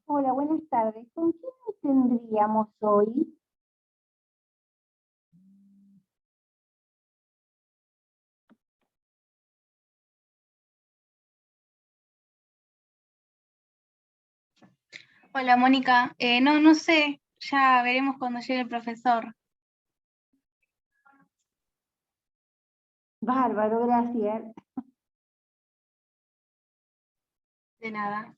Hola, buenas tardes. ¿Con quién tendríamos hoy? Hola Mónica, no sé, ya veremos cuando llegue el profesor. Bárbaro, gracias. De nada.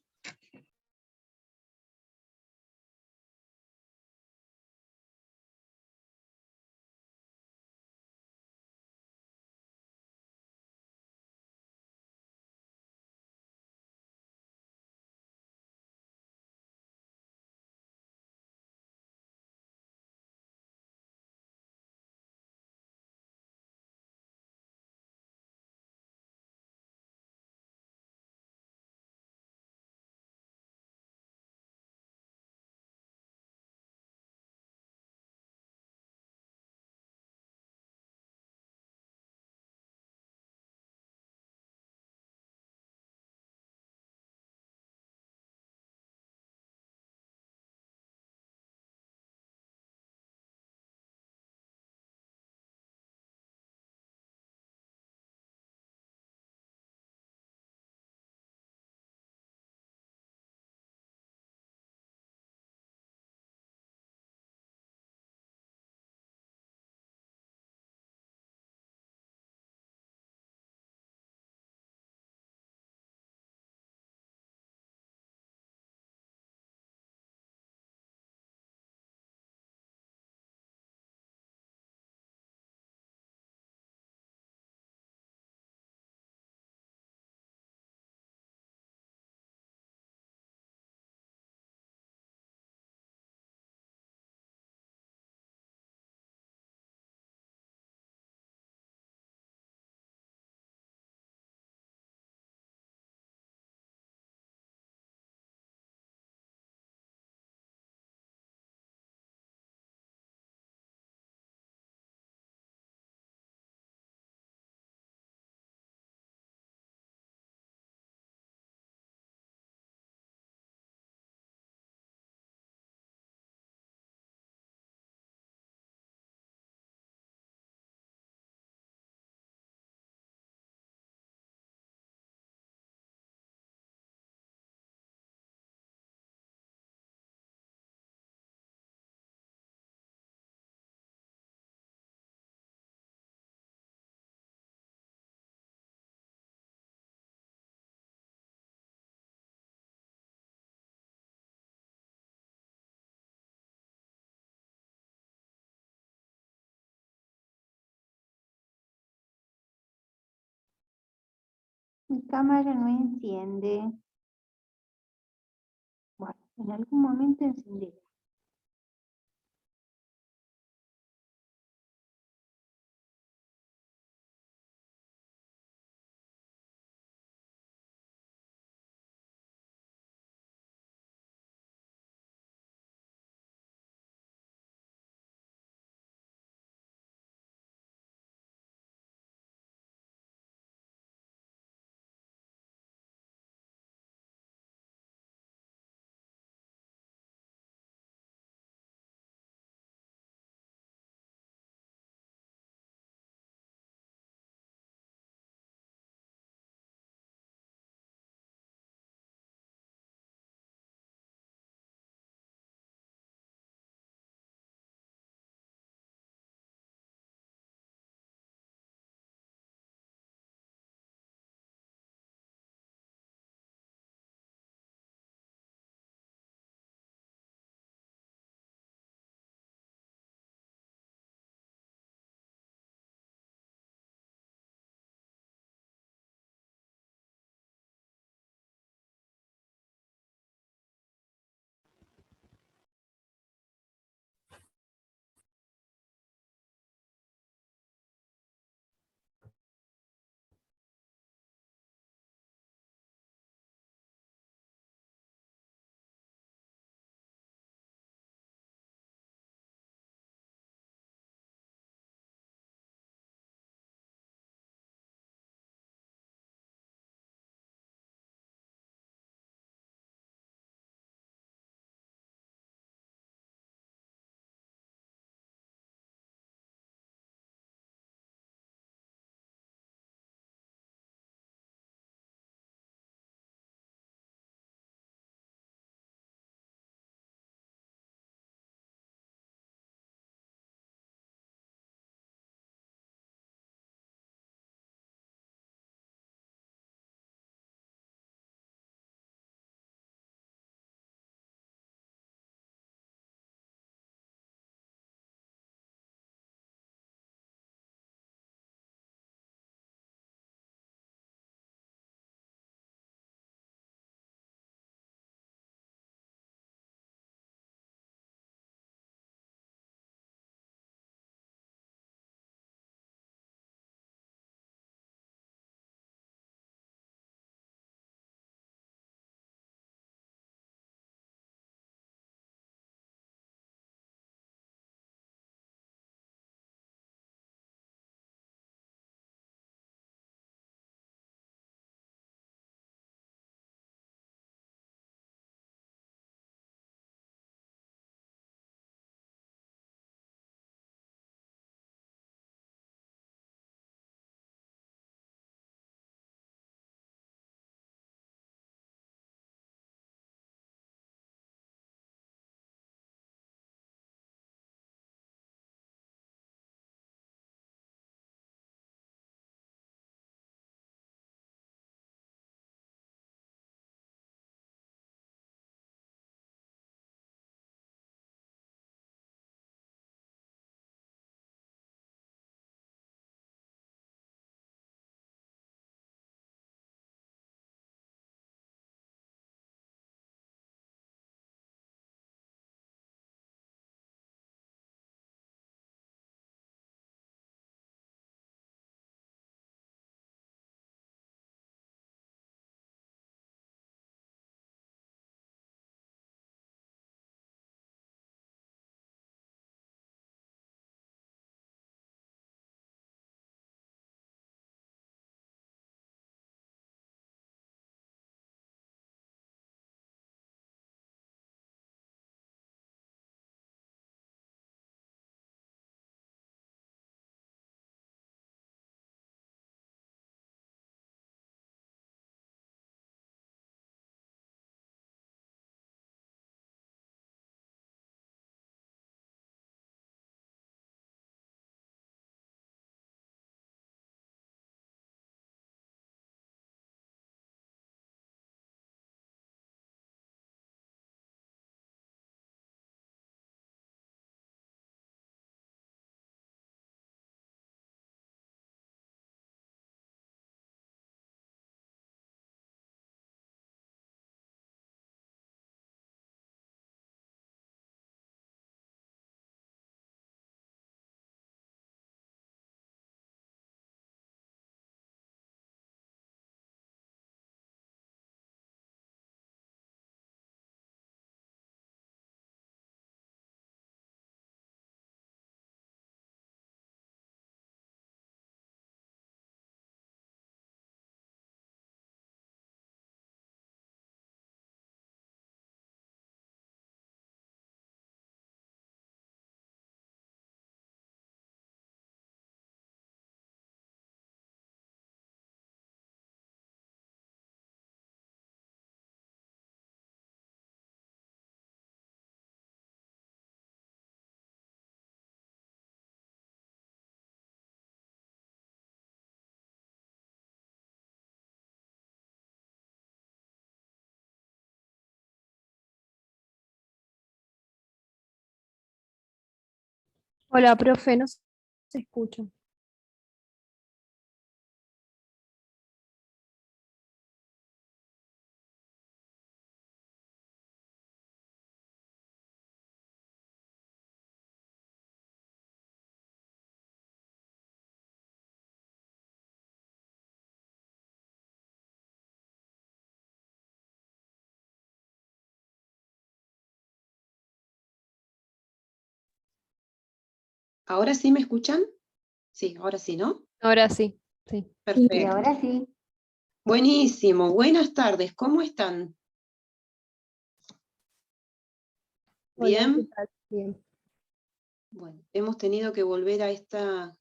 Mi cámara no enciende. Bueno, en algún momento encenderá. Hola, profe, no se escucha. ¿Ahora sí me escuchan? Sí, ahora sí, ¿no? Ahora sí, sí. Y Perfecto. ahora sí. Buenísimo, buenas tardes, ¿cómo están? Hola, ¿qué ¿Bien? tal? Bien. Bueno, hemos tenido que volver a esta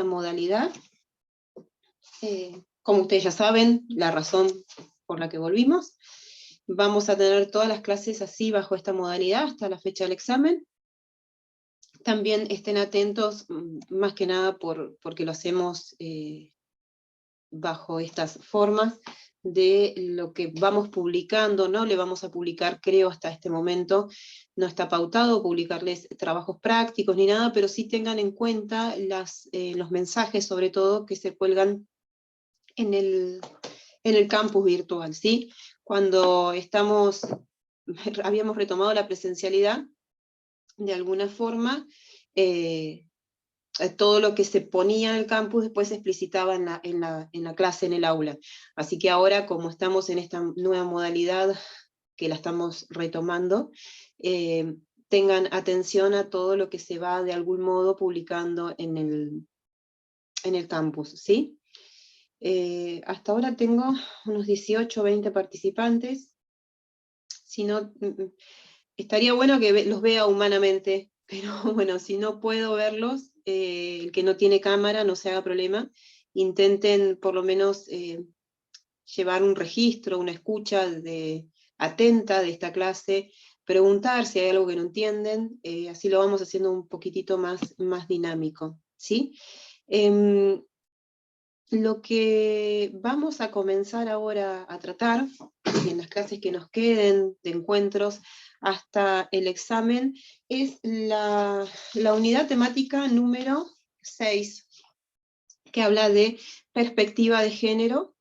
modalidad. Como ustedes ya saben, la razón por la que volvimos. Vamos a tener todas las clases así bajo esta modalidad hasta la fecha del examen. También estén atentos, más que nada porque lo hacemos bajo estas formas, de lo que vamos publicando, no le vamos a publicar, creo, hasta este momento, no está pautado publicarles trabajos prácticos ni nada, pero sí tengan en cuenta los mensajes, sobre todo, que se cuelgan en el campus virtual, ¿sí? Cuando habíamos retomado la presencialidad, de alguna forma, todo lo que se ponía en el campus después se explicitaba en la clase, en el aula. Así que ahora, como estamos en esta nueva modalidad, que la estamos retomando, tengan atención a todo lo que se va de algún modo publicando en el campus, ¿sí? Hasta ahora tengo unos 18 o 20 participantes. Si no, estaría bueno que los vea humanamente, pero bueno, si no puedo verlos, el que no tiene cámara, no se haga problema. Intenten por lo menos llevar un registro, una escucha atenta de esta clase, preguntar si hay algo que no entienden, así lo vamos haciendo un poquitito más dinámico, ¿sí? Lo que vamos a comenzar ahora a tratar, en las clases que nos queden de encuentros hasta el examen, es la unidad temática número 6, que habla de perspectiva de género,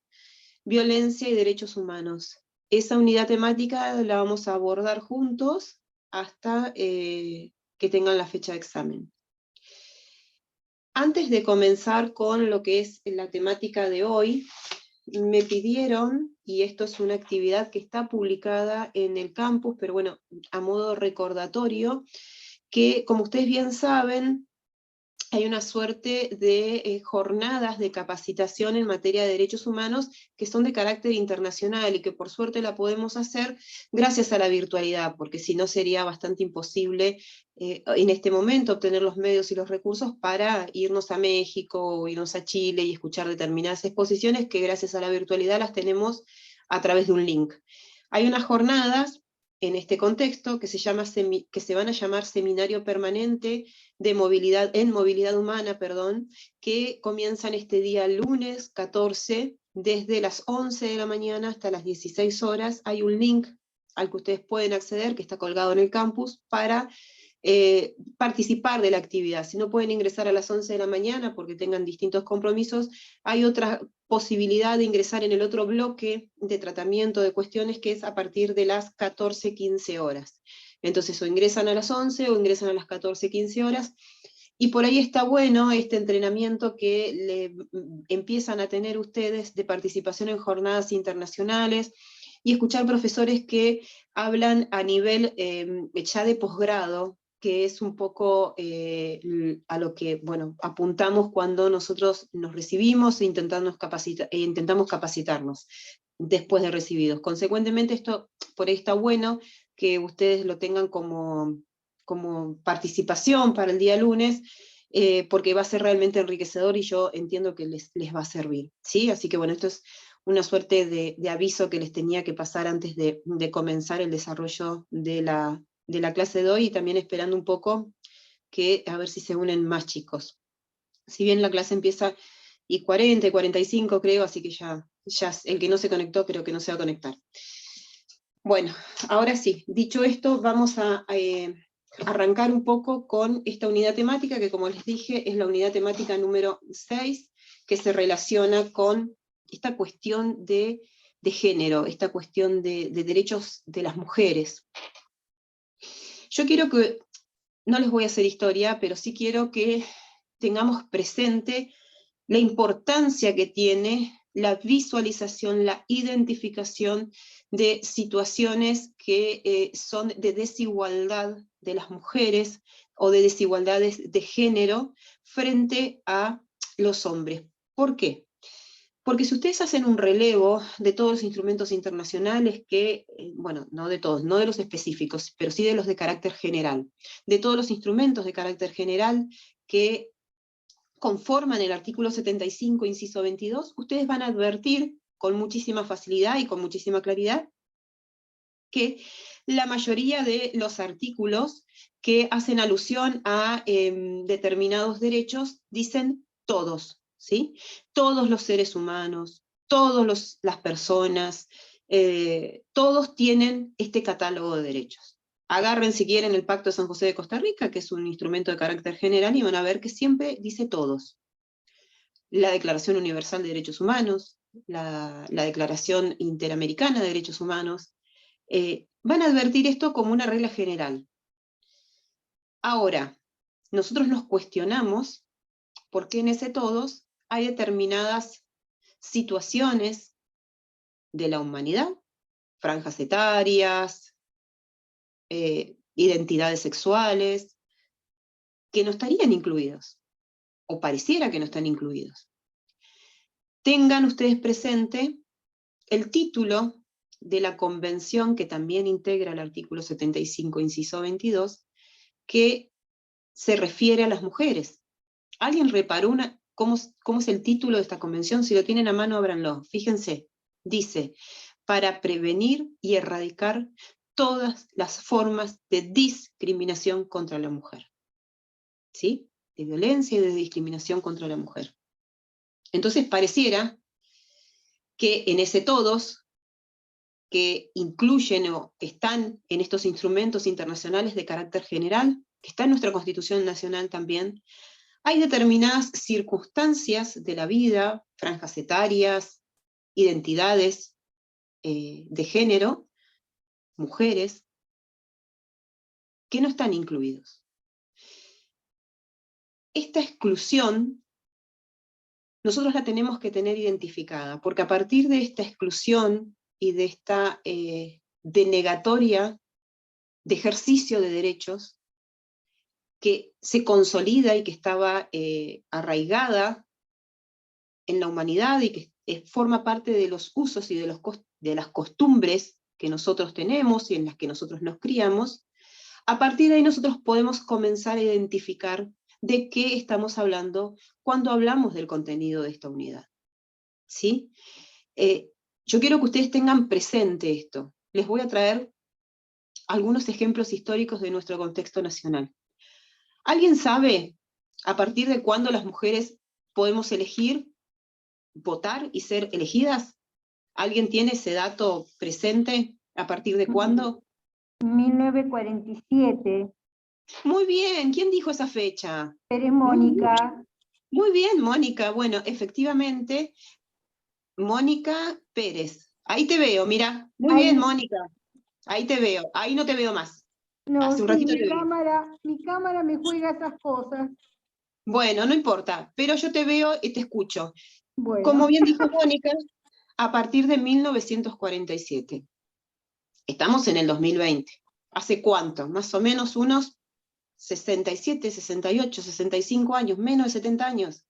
violencia y derechos humanos. Esa unidad temática la vamos a abordar juntos hasta que tengan la fecha de examen. Antes de comenzar con lo que es la temática de hoy, me pidieron, y esto es una actividad que está publicada en el campus, pero bueno, a modo recordatorio, que como ustedes bien saben, hay una suerte de jornadas de capacitación en materia de derechos humanos que son de carácter internacional y que por suerte la podemos hacer gracias a la virtualidad, porque si no sería bastante imposible en este momento obtener los medios y los recursos para irnos a México o irnos a Chile y escuchar determinadas exposiciones que gracias a la virtualidad las tenemos a través de un link. Hay unas jornadas en este contexto que se van a llamar Seminario Permanente en movilidad humana, que comienzan este día lunes 14, desde las 11 de la mañana hasta las 16 horas. Hay un link al que ustedes pueden acceder, que está colgado en el campus, para participar de la actividad. Si no pueden ingresar a las 11 de la mañana porque tengan distintos compromisos, hay otra posibilidad de ingresar en el otro bloque de tratamiento de cuestiones, que es a partir de las 14-15 horas. Entonces o ingresan a las 11 o ingresan a las 14-15 horas, y por ahí está bueno este entrenamiento que empiezan a tener ustedes de participación en jornadas internacionales, y escuchar profesores que hablan a nivel ya de posgrado, que es un poco a lo que, bueno, apuntamos cuando nosotros nos recibimos e intentamos capacitarnos después de recibidos. Consecuentemente, esto por ahí está bueno que ustedes lo tengan como participación para el día lunes, porque va a ser realmente enriquecedor y yo entiendo que les va a servir, ¿sí? Así que bueno, esto es una suerte de aviso que les tenía que pasar antes de comenzar el desarrollo de la clase de hoy, y también esperando un poco a ver si se unen más chicos. Si bien la clase empieza y 40, y 45 creo, así que ya el que no se conectó creo que no se va a conectar. Bueno, ahora sí, dicho esto, vamos a arrancar un poco con esta unidad temática, que como les dije, es la unidad temática número 6, que se relaciona con esta cuestión de género, esta cuestión de derechos de las mujeres. Yo quiero que, no les voy a hacer historia, pero sí quiero que tengamos presente la importancia que tiene la visualización, la identificación de situaciones que son de desigualdad de las mujeres o de desigualdades de género frente a los hombres. ¿Por qué? Porque si ustedes hacen un relevo de todos los instrumentos internacionales que, bueno, no de todos, no de los específicos, pero sí de los de carácter general, de todos los instrumentos de carácter general que conforman el artículo 75, inciso 22, ustedes van a advertir con muchísima facilidad y con muchísima claridad que la mayoría de los artículos que hacen alusión a determinados derechos dicen todos, ¿sí? Todos los seres humanos, todas las personas, todos tienen este catálogo de derechos. Agarren si quieren el Pacto de San José de Costa Rica, que es un instrumento de carácter general, y van a ver que siempre dice todos. La Declaración Universal de Derechos Humanos, la Declaración Interamericana de Derechos Humanos, van a advertir esto como una regla general. Ahora, nosotros nos cuestionamos por qué en ese todos hay determinadas situaciones de la humanidad, franjas etarias, identidades sexuales, que no estarían incluidos, o pareciera que no están incluidos. Tengan ustedes presente el título de la convención que también integra el artículo 75, inciso 22, que se refiere a las mujeres. ¿Alguien reparó cómo es el título de esta convención? Si lo tienen a mano, ábranlo. Fíjense, dice, para prevenir y erradicar todas las formas de discriminación contra la mujer. ¿Sí? De violencia y de discriminación contra la mujer. Entonces pareciera que en ese todos, que incluyen o que están en estos instrumentos internacionales de carácter general, que está en nuestra Constitución Nacional también, hay determinadas circunstancias de la vida, franjas etarias, identidades de género, mujeres, que no están incluidos. Esta exclusión nosotros la tenemos que tener identificada, porque a partir de esta exclusión y de esta denegatoria de ejercicio de derechos, que se consolida y que estaba arraigada en la humanidad y que forma parte de los usos y de las costumbres que nosotros tenemos y en las que nosotros nos criamos, a partir de ahí nosotros podemos comenzar a identificar de qué estamos hablando cuando hablamos del contenido de esta unidad. ¿Sí? Yo quiero que ustedes tengan presente esto. Les voy a traer algunos ejemplos históricos de nuestro contexto nacional. ¿Alguien sabe a partir de cuándo las mujeres podemos elegir, votar y ser elegidas? ¿Alguien tiene ese dato presente? ¿A partir de cuándo? 1947. Muy bien, ¿quién dijo esa fecha? Eres Mónica. Muy bien, Mónica. Bueno, efectivamente, Mónica Pérez. Ahí te veo, mira. Muy Ahí. bien, Mónica. Ahí te veo. Ahí no te veo más. No, Hace un sí, ratito te vi. mi cámara me juega esas cosas. Bueno, no importa, pero yo te veo y te escucho. Bueno. Como bien dijo Mónica, a partir de 1947. Estamos en el 2020. ¿Hace cuánto? Más o menos unos 67, 68, 65 años, menos de 70 años,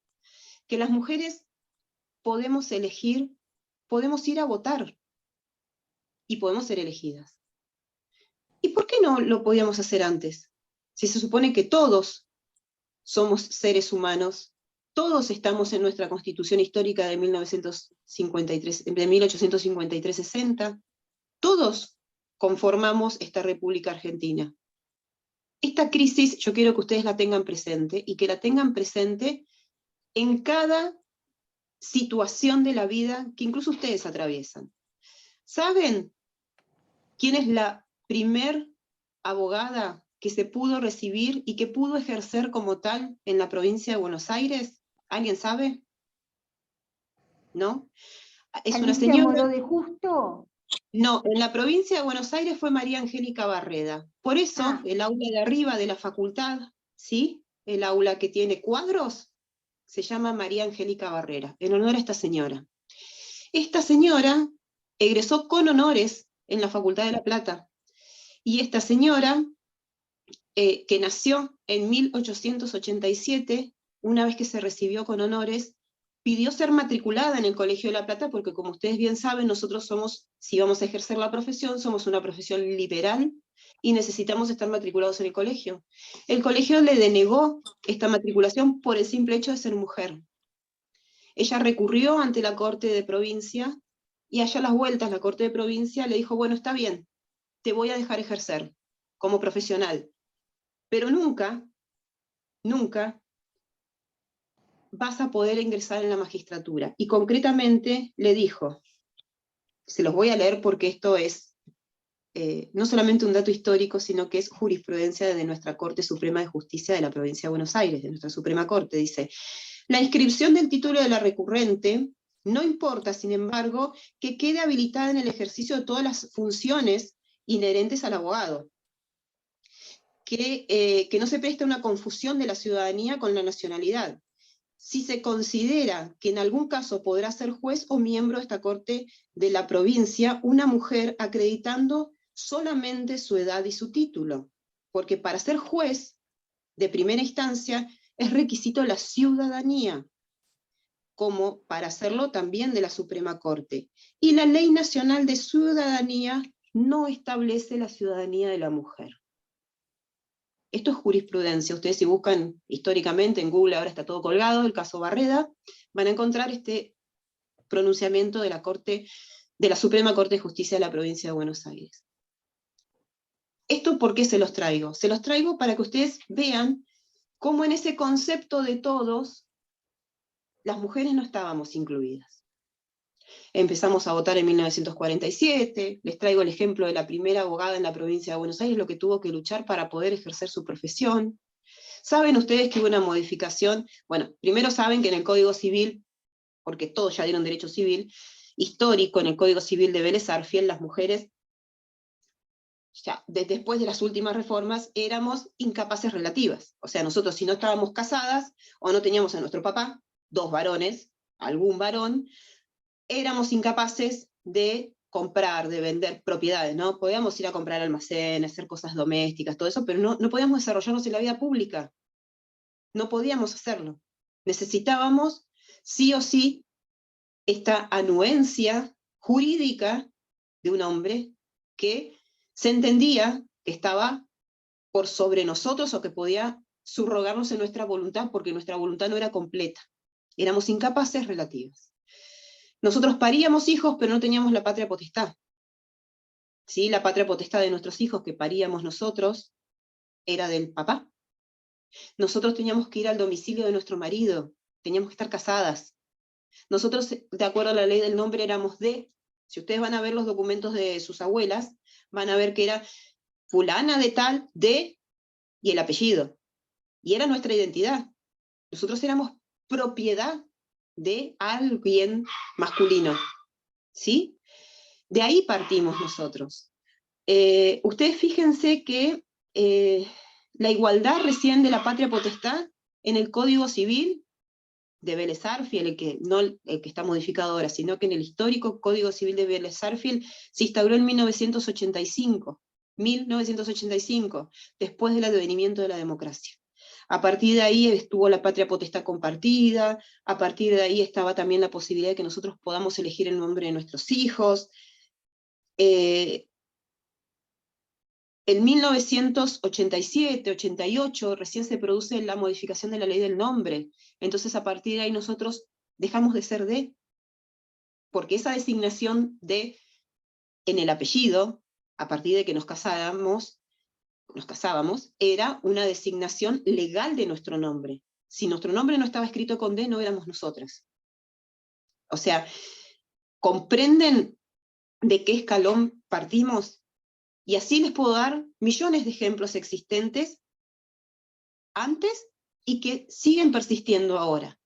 que las mujeres podemos elegir, podemos ir a votar y podemos ser elegidas. ¿Y por qué no lo podíamos hacer antes? Si se supone que todos somos seres humanos, todos estamos en nuestra Constitución Histórica de 1853-60, todos conformamos esta República Argentina. Esta crisis yo quiero que ustedes la tengan presente, y que la tengan presente en cada situación de la vida que incluso ustedes atraviesan. ¿Saben quién es la primer abogada que se pudo recibir y que pudo ejercer como tal en la provincia de Buenos Aires? ¿Alguien sabe? ¿No? Es una Alicia señora... Moró de Justo. No, en la provincia de Buenos Aires fue María Angélica Barreda. Por eso, Ah. el aula de arriba de la facultad, ¿sí? El aula que tiene cuadros, se llama María Angélica Barrera, en honor a esta señora. Esta señora egresó con honores en la Facultad de La Plata, y esta señora, que nació en 1887, una vez que se recibió con honores, pidió ser matriculada en el Colegio de La Plata, porque como ustedes bien saben, nosotros somos, si vamos a ejercer la profesión, somos una profesión liberal, y necesitamos estar matriculados en el colegio. El colegio le denegó esta matriculación por el simple hecho de ser mujer. Ella recurrió ante la Corte de Provincia, y allá a las vueltas la Corte de Provincia le dijo, bueno, está bien, te voy a dejar ejercer como profesional, pero nunca, nunca vas a poder ingresar en la magistratura. Y concretamente le dijo, se los voy a leer porque esto es no solamente un dato histórico, sino que es jurisprudencia de nuestra Corte Suprema de Justicia de la Provincia de Buenos Aires, de nuestra Suprema Corte. Dice, la inscripción del título de la recurrente no importa, sin embargo, que quede habilitada en el ejercicio de todas las funciones inherentes al abogado. Que no se preste una confusión de la ciudadanía con la nacionalidad. Si se considera que en algún caso podrá ser juez o miembro de esta Corte de la provincia una mujer acreditando solamente su edad y su título, porque para ser juez de primera instancia es requisito la ciudadanía, como para hacerlo también de la Suprema Corte. Y la Ley Nacional de Ciudadanía no establece la ciudadanía de la mujer. Esto es jurisprudencia. Ustedes si buscan históricamente en Google, ahora está todo colgado, el caso Barreda, van a encontrar este pronunciamiento de la Corte, de la Suprema Corte de Justicia de la Provincia de Buenos Aires. ¿Esto por qué se los traigo? Se los traigo para que ustedes vean cómo en ese concepto de todos, las mujeres no estábamos incluidas. Empezamos a votar en 1947, les traigo el ejemplo de la primera abogada en la provincia de Buenos Aires, lo que tuvo que luchar para poder ejercer su profesión. ¿Saben ustedes que hubo una modificación? Bueno, primero saben que en el Código Civil, porque todos ya dieron derecho civil, histórico en el Código Civil de Vélez Arfiel, las mujeres, ya después de las últimas reformas, éramos incapaces relativas. O sea, nosotros si no estábamos casadas, o no teníamos a nuestro papá, dos varones, algún varón, éramos incapaces de comprar, de vender propiedades, ¿no? Podíamos ir a comprar almacenes, hacer cosas domésticas, todo eso, pero no podíamos desarrollarnos en la vida pública. No podíamos hacerlo. Necesitábamos, sí o sí, esta anuencia jurídica de un hombre que se entendía que estaba por sobre nosotros o que podía subrogarnos en nuestra voluntad, porque nuestra voluntad no era completa. Éramos incapaces relativas. Nosotros paríamos hijos, pero no teníamos la patria potestad. ¿Sí? La patria potestad de nuestros hijos que paríamos nosotros era del papá. Nosotros teníamos que ir al domicilio de nuestro marido, teníamos que estar casadas. Nosotros, de acuerdo a la ley del nombre, éramos de, si ustedes van a ver los documentos de sus abuelas, van a ver que era fulana de tal, de, y el apellido. Y era nuestra identidad. Nosotros éramos propiedad de alguien masculino. ¿Sí? De ahí partimos nosotros. Ustedes fíjense que la igualdad recién de la patria potestad en el Código Civil de Vélez Arfiel, no el que está modificado ahora, sino que en el histórico Código Civil de Vélez Arfiel se instauró en 1985, después del advenimiento de la democracia. A partir de ahí estuvo la patria potestad compartida, a partir de ahí estaba también la posibilidad de que nosotros podamos elegir el nombre de nuestros hijos. En 1987, 88, recién se produce la modificación de la ley del nombre. Entonces a partir de ahí nosotros dejamos de ser de, porque esa designación de en el apellido, a partir de que nos casábamos, era una designación legal de nuestro nombre. Si nuestro nombre no estaba escrito con D, no éramos nosotras. O sea, ¿comprenden de qué escalón partimos? Y así les puedo dar millones de ejemplos existentes antes y que siguen persistiendo ahora.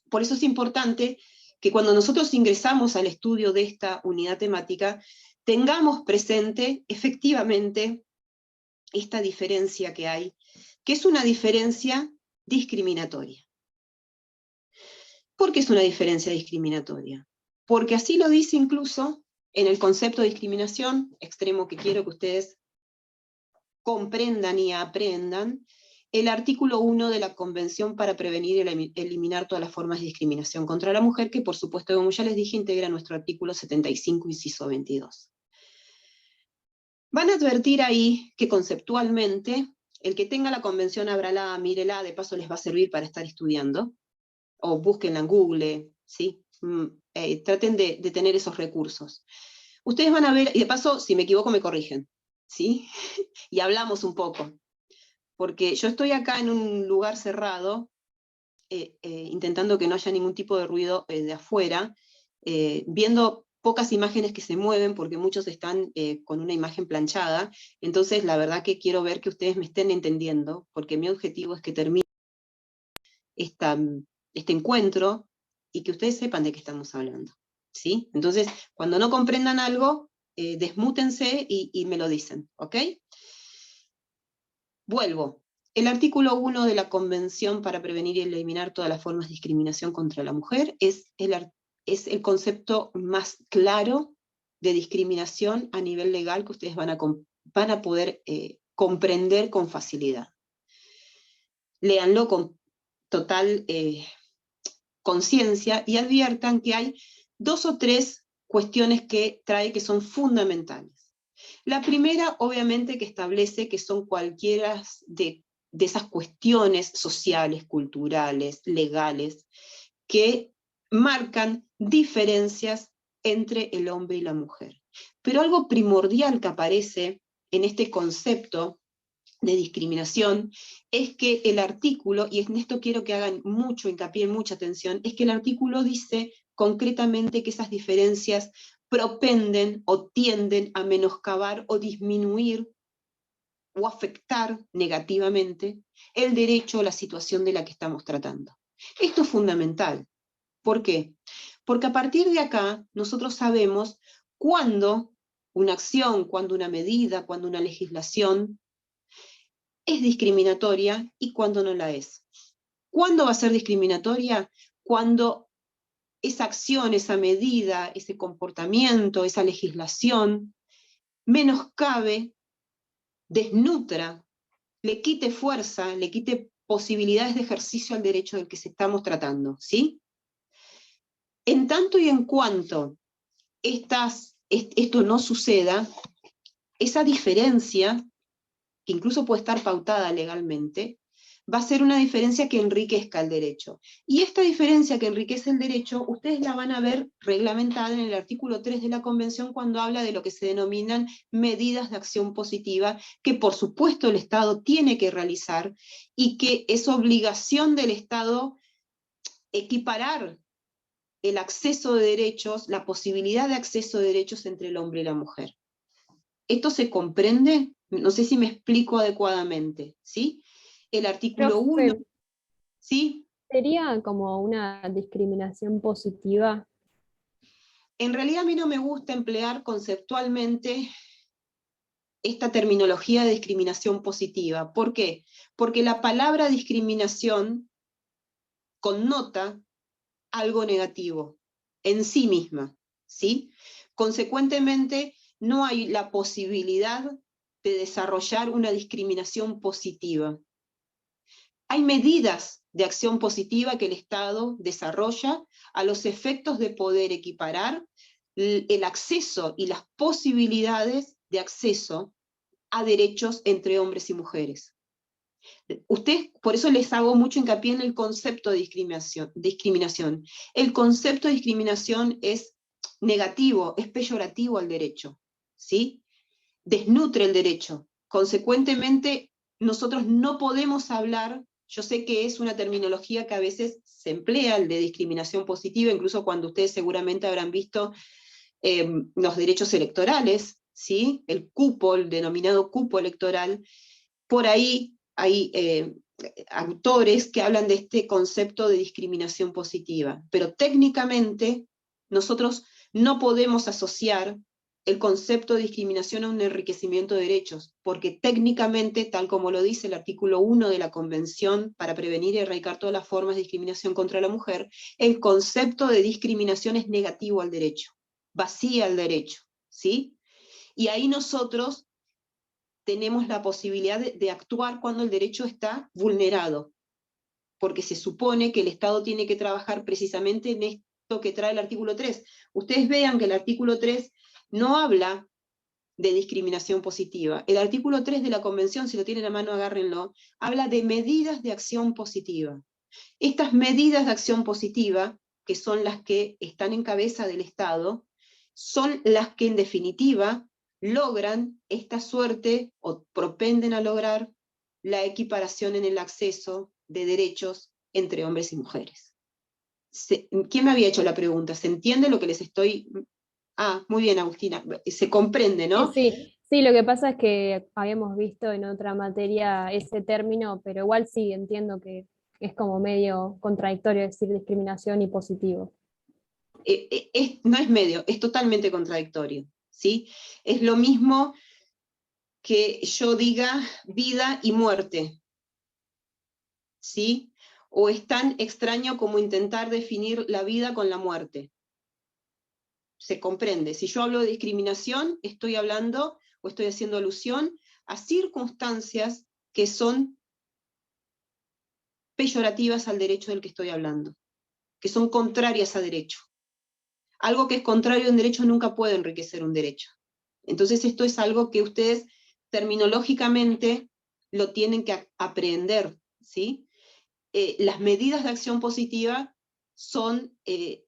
Por eso es importante que cuando nosotros ingresamos al estudio de esta unidad temática, tengamos presente efectivamente esta diferencia que hay, que es una diferencia discriminatoria. ¿Por qué es una diferencia discriminatoria? Porque así lo dice incluso en el concepto de discriminación, extremo que quiero que ustedes comprendan y aprendan, el artículo 1 de la Convención para prevenir y eliminar todas las formas de discriminación contra la mujer, que por supuesto, como ya les dije, integra nuestro artículo 75, inciso 22. Van a advertir ahí que conceptualmente, el que tenga la convención, ábrala, mírela, de paso les va a servir para estar estudiando, o búsquenla en Google, ¿sí? Traten de tener esos recursos. Ustedes van a ver, y de paso, si me equivoco me corrigen, ¿sí? Y hablamos un poco, porque yo estoy acá en un lugar cerrado, intentando que no haya ningún tipo de ruido de afuera, viendo pocas imágenes que se mueven, porque muchos están con una imagen planchada, entonces la verdad que quiero ver que ustedes me estén entendiendo, porque mi objetivo es que termine este encuentro, y que ustedes sepan de qué estamos hablando, ¿sí? Entonces, cuando no comprendan algo, desmútense y me lo dicen, ¿ok? Vuelvo. El artículo 1 de la Convención para prevenir y eliminar todas las formas de discriminación contra la mujer es el concepto más claro de discriminación a nivel legal que ustedes van a poder comprender con facilidad. Léanlo con total conciencia y adviertan que hay 2 o 3 cuestiones que trae que son fundamentales. La primera, obviamente, que establece que son cualquiera de esas cuestiones sociales, culturales, legales, que marcan diferencias entre el hombre y la mujer. Pero algo primordial que aparece en este concepto de discriminación es que el artículo, y en esto quiero que hagan mucho hincapié, mucha atención, es que el artículo dice concretamente que esas diferencias propenden o tienden a menoscabar o disminuir o afectar negativamente el derecho o la situación de la que estamos tratando. Esto es fundamental. ¿Por qué? Porque a partir de acá nosotros sabemos cuándo una acción, cuándo una medida, cuándo una legislación es discriminatoria y cuándo no la es. ¿Cuándo va a ser discriminatoria? Cuando esa acción, esa medida, ese comportamiento, esa legislación menoscabe, desnutra, le quite fuerza, le quite posibilidades de ejercicio al derecho del que estamos tratando, ¿sí? En tanto y en cuanto esto no suceda, esa diferencia, que incluso puede estar pautada legalmente, va a ser una diferencia que enriquezca el derecho. Y esta diferencia que enriquece el derecho, ustedes la van a ver reglamentada en el artículo 3 de la Convención cuando habla de lo que se denominan medidas de acción positiva, que por supuesto el Estado tiene que realizar y que es obligación del Estado equiparar el acceso de derechos, la posibilidad de acceso de derechos entre el hombre y la mujer. ¿Esto se comprende? No sé si me explico adecuadamente, ¿sí? El artículo 1, ¿sí? ¿Sería como una discriminación positiva? En realidad a mí no me gusta emplear conceptualmente esta terminología de discriminación positiva. ¿Por qué? Porque la palabra discriminación connota algo negativo en sí misma, ¿sí? Consecuentemente, no hay la posibilidad de desarrollar una discriminación positiva. Hay medidas de acción positiva que el Estado desarrolla a los efectos de poder equiparar el acceso y las posibilidades de acceso a derechos entre hombres y mujeres. Por eso les hago mucho hincapié en el concepto de discriminación. El concepto de discriminación es negativo, es peyorativo al derecho, ¿sí? Desnutre el derecho. Consecuentemente, nosotros no podemos hablar, yo sé que es una terminología que a veces se emplea, el de discriminación positiva, incluso cuando ustedes seguramente habrán visto los derechos electorales, ¿sí? El cupo, el denominado cupo electoral. Por ahí hay autores que hablan de este concepto de discriminación positiva, pero técnicamente nosotros no podemos asociar el concepto de discriminación a un enriquecimiento de derechos, porque técnicamente, tal como lo dice el artículo 1 de la Convención para prevenir y erradicar todas las formas de discriminación contra la mujer, el concepto de discriminación es negativo al derecho, vacía el derecho, ¿sí? Y ahí nosotros tenemos la posibilidad de actuar cuando el derecho está vulnerado, porque se supone que el Estado tiene que trabajar precisamente en esto que trae el artículo 3. Ustedes vean que el artículo 3 no habla de discriminación positiva. El artículo 3 de la Convención, si lo tienen a mano, agárrenlo, habla de medidas de acción positiva. Estas medidas de acción positiva, que son las que están en cabeza del Estado, son las que en definitiva logran esta suerte o propenden a lograr la equiparación en el acceso de derechos entre hombres y mujeres. ¿Quién me había hecho la pregunta? ¿Se entiende lo que les estoy...? Ah, muy bien, Agustina. Se comprende, ¿no? Sí, lo que pasa es que habíamos visto en otra materia ese término, pero igual sí, entiendo que es como medio contradictorio decir discriminación y positivo. No es medio, es totalmente contradictorio, ¿sí? Es lo mismo que yo diga vida y muerte, ¿sí? O es tan extraño como intentar definir la vida con la muerte. Se comprende. Si yo hablo de discriminación, estoy hablando o estoy haciendo alusión a circunstancias que son peyorativas al derecho del que estoy hablando, que son contrarias a derecho. Algo que es contrario a un derecho nunca puede enriquecer un derecho. Entonces esto es algo que ustedes terminológicamente lo tienen que aprender, ¿sí? Las medidas de acción positiva son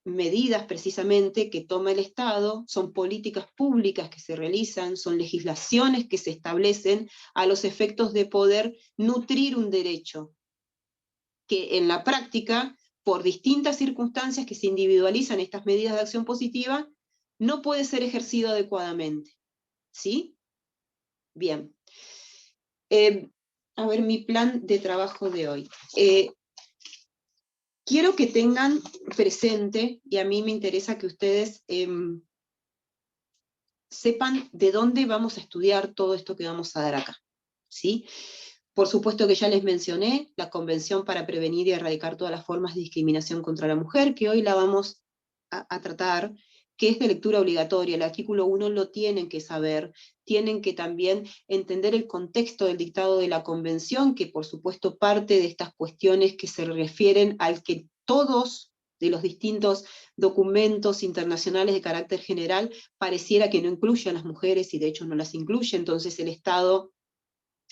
medidas precisamente que toma el Estado, son políticas públicas que se realizan, son legislaciones que se establecen a los efectos de poder nutrir un derecho, que en la práctica, por distintas circunstancias que se individualizan estas medidas de acción positiva, no puede ser ejercido adecuadamente. ¿Sí? Bien. A ver, mi plan de trabajo de hoy. Quiero que tengan presente, y a mí me interesa que ustedes sepan de dónde vamos a estudiar todo esto que vamos a dar acá. ¿Sí? Por supuesto que ya les mencioné la Convención para prevenir y erradicar todas las formas de discriminación contra la mujer, que hoy la vamos a tratar, que es de lectura obligatoria. El artículo 1 lo tienen que saber, tienen que también entender el contexto del dictado de la Convención, que por supuesto parte de estas cuestiones que se refieren al que todos de los distintos documentos internacionales de carácter general pareciera que no incluyen a las mujeres, y de hecho no las incluye. Entonces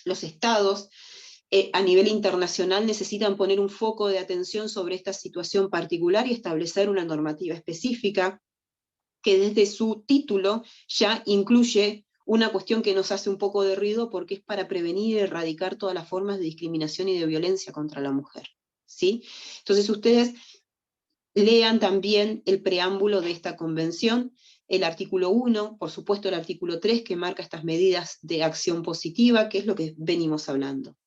los estados a nivel internacional necesitan poner un foco de atención sobre esta situación particular y establecer una normativa específica que desde su título ya incluye una cuestión que nos hace un poco de ruido porque es para prevenir y erradicar todas las formas de discriminación y de violencia contra la mujer. ¿Sí? Entonces ustedes lean también el preámbulo de esta convención, el artículo 1, por supuesto el artículo 3, que marca estas medidas de acción positiva, que es lo que venimos hablando.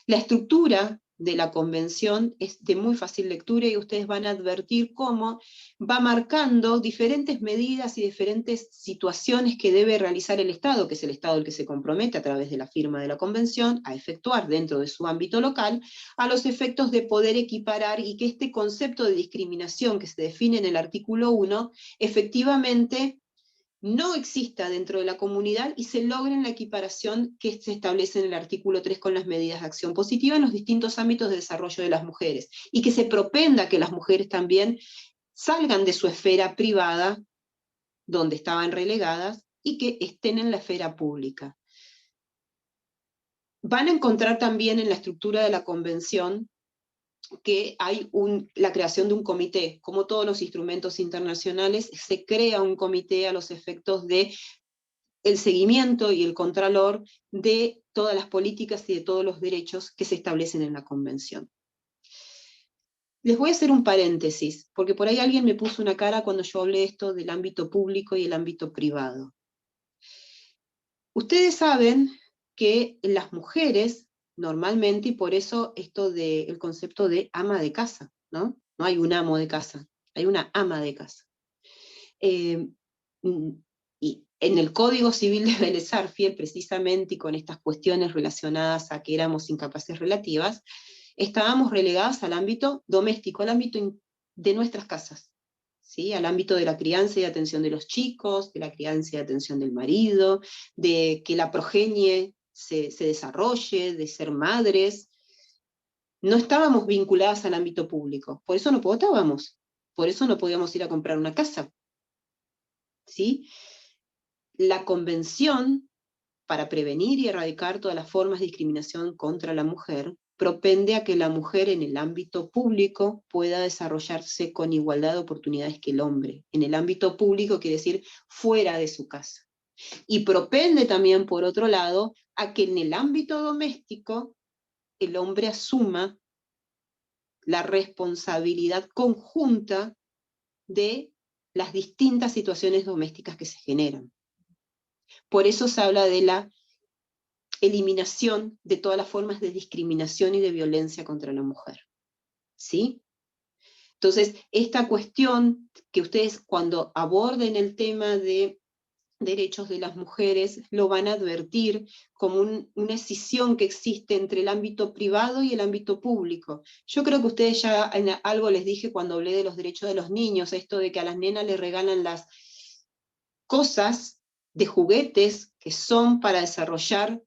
La estructura de la convención es de muy fácil lectura y ustedes van a advertir cómo va marcando diferentes medidas y diferentes situaciones que debe realizar el Estado, que es el Estado el que se compromete a través de la firma de la convención a efectuar dentro de su ámbito local, a los efectos de poder equiparar y que este concepto de discriminación que se define en el artículo 1 efectivamente no exista dentro de la comunidad y se logre la equiparación que se establece en el artículo 3 con las medidas de acción positiva en los distintos ámbitos de desarrollo de las mujeres, y que se propenda que las mujeres también salgan de su esfera privada, donde estaban relegadas, y que estén en la esfera pública. Van a encontrar también en la estructura de la convención que hay la creación de un comité. Como todos los instrumentos internacionales, se crea un comité a los efectos de el seguimiento y el contralor de todas las políticas y de todos los derechos que se establecen en la Convención. Les voy a hacer un paréntesis, porque por ahí alguien me puso una cara cuando yo hablé esto del ámbito público y el ámbito privado. Ustedes saben que las mujeres, normalmente, y por eso esto del concepto de ama de casa, ¿no? No hay un amo de casa, hay una ama de casa. Y en el Código Civil de Vélez Sarsfield, precisamente, y con estas cuestiones relacionadas a que éramos incapaces relativas, estábamos relegadas al ámbito doméstico, al ámbito de nuestras casas, ¿sí? Al ámbito de la crianza y atención de los chicos, de la crianza y atención del marido, de que la progenie se desarrolle, de ser madres. No estábamos vinculadas al ámbito público, por eso no votábamos, por eso no podíamos ir a comprar una casa, ¿sí? La Convención para prevenir y erradicar todas las formas de discriminación contra la mujer propende a que la mujer en el ámbito público pueda desarrollarse con igualdad de oportunidades que el hombre. En el ámbito público quiere decir fuera de su casa. Y propende también, por otro lado, a que en el ámbito doméstico el hombre asuma la responsabilidad conjunta de las distintas situaciones domésticas que se generan. Por eso se habla de la eliminación de todas las formas de discriminación y de violencia contra la mujer. ¿Sí? Entonces, esta cuestión que ustedes cuando aborden el tema de derechos de las mujeres lo van a advertir como una escisión que existe entre el ámbito privado y el ámbito público. Yo creo que ustedes ya en algo les dije cuando hablé de los derechos de los niños, esto de que a las nenas les regalan las cosas de juguetes que son para desarrollar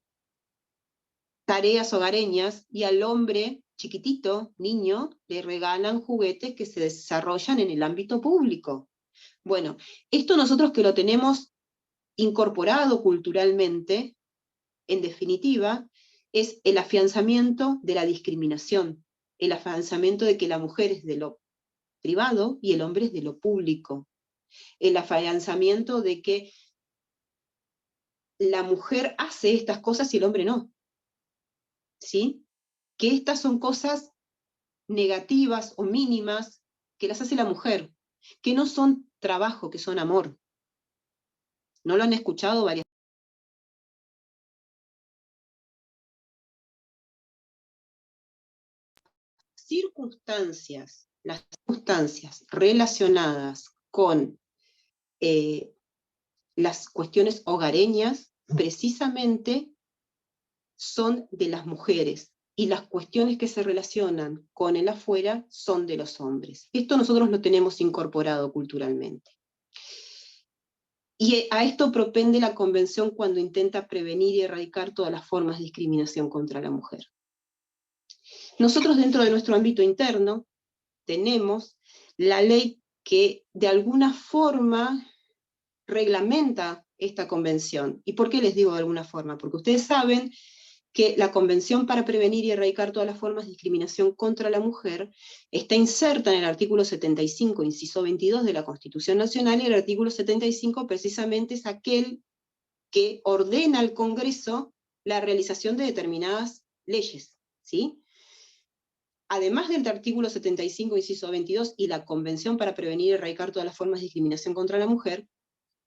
tareas hogareñas, y al hombre chiquitito, niño, le regalan juguetes que se desarrollan en el ámbito público. Bueno, esto nosotros que lo tenemos incorporado culturalmente, en definitiva, es el afianzamiento de la discriminación, el afianzamiento de que la mujer es de lo privado y el hombre es de lo público, el afianzamiento de que la mujer hace estas cosas y el hombre no. ¿Sí? Que estas son cosas negativas o mínimas que las hace la mujer, que no son trabajo, que son amor. ¿No lo han escuchado varias circunstancias? Las circunstancias relacionadas con las cuestiones hogareñas, precisamente son de las mujeres, y las cuestiones que se relacionan con el afuera son de los hombres. Esto nosotros lo tenemos incorporado culturalmente. Y a esto propende la Convención cuando intenta prevenir y erradicar todas las formas de discriminación contra la mujer. Nosotros dentro de nuestro ámbito interno tenemos la ley que de alguna forma reglamenta esta convención. ¿Y por qué les digo de alguna forma? Porque ustedes saben que la Convención para prevenir y erradicar todas las formas de discriminación contra la mujer está inserta en el artículo 75, inciso 22 de la Constitución Nacional, y el artículo 75 precisamente es aquel que ordena al Congreso la realización de determinadas leyes, ¿sí? Además del artículo 75, inciso 22, y la Convención para prevenir y erradicar todas las formas de discriminación contra la mujer,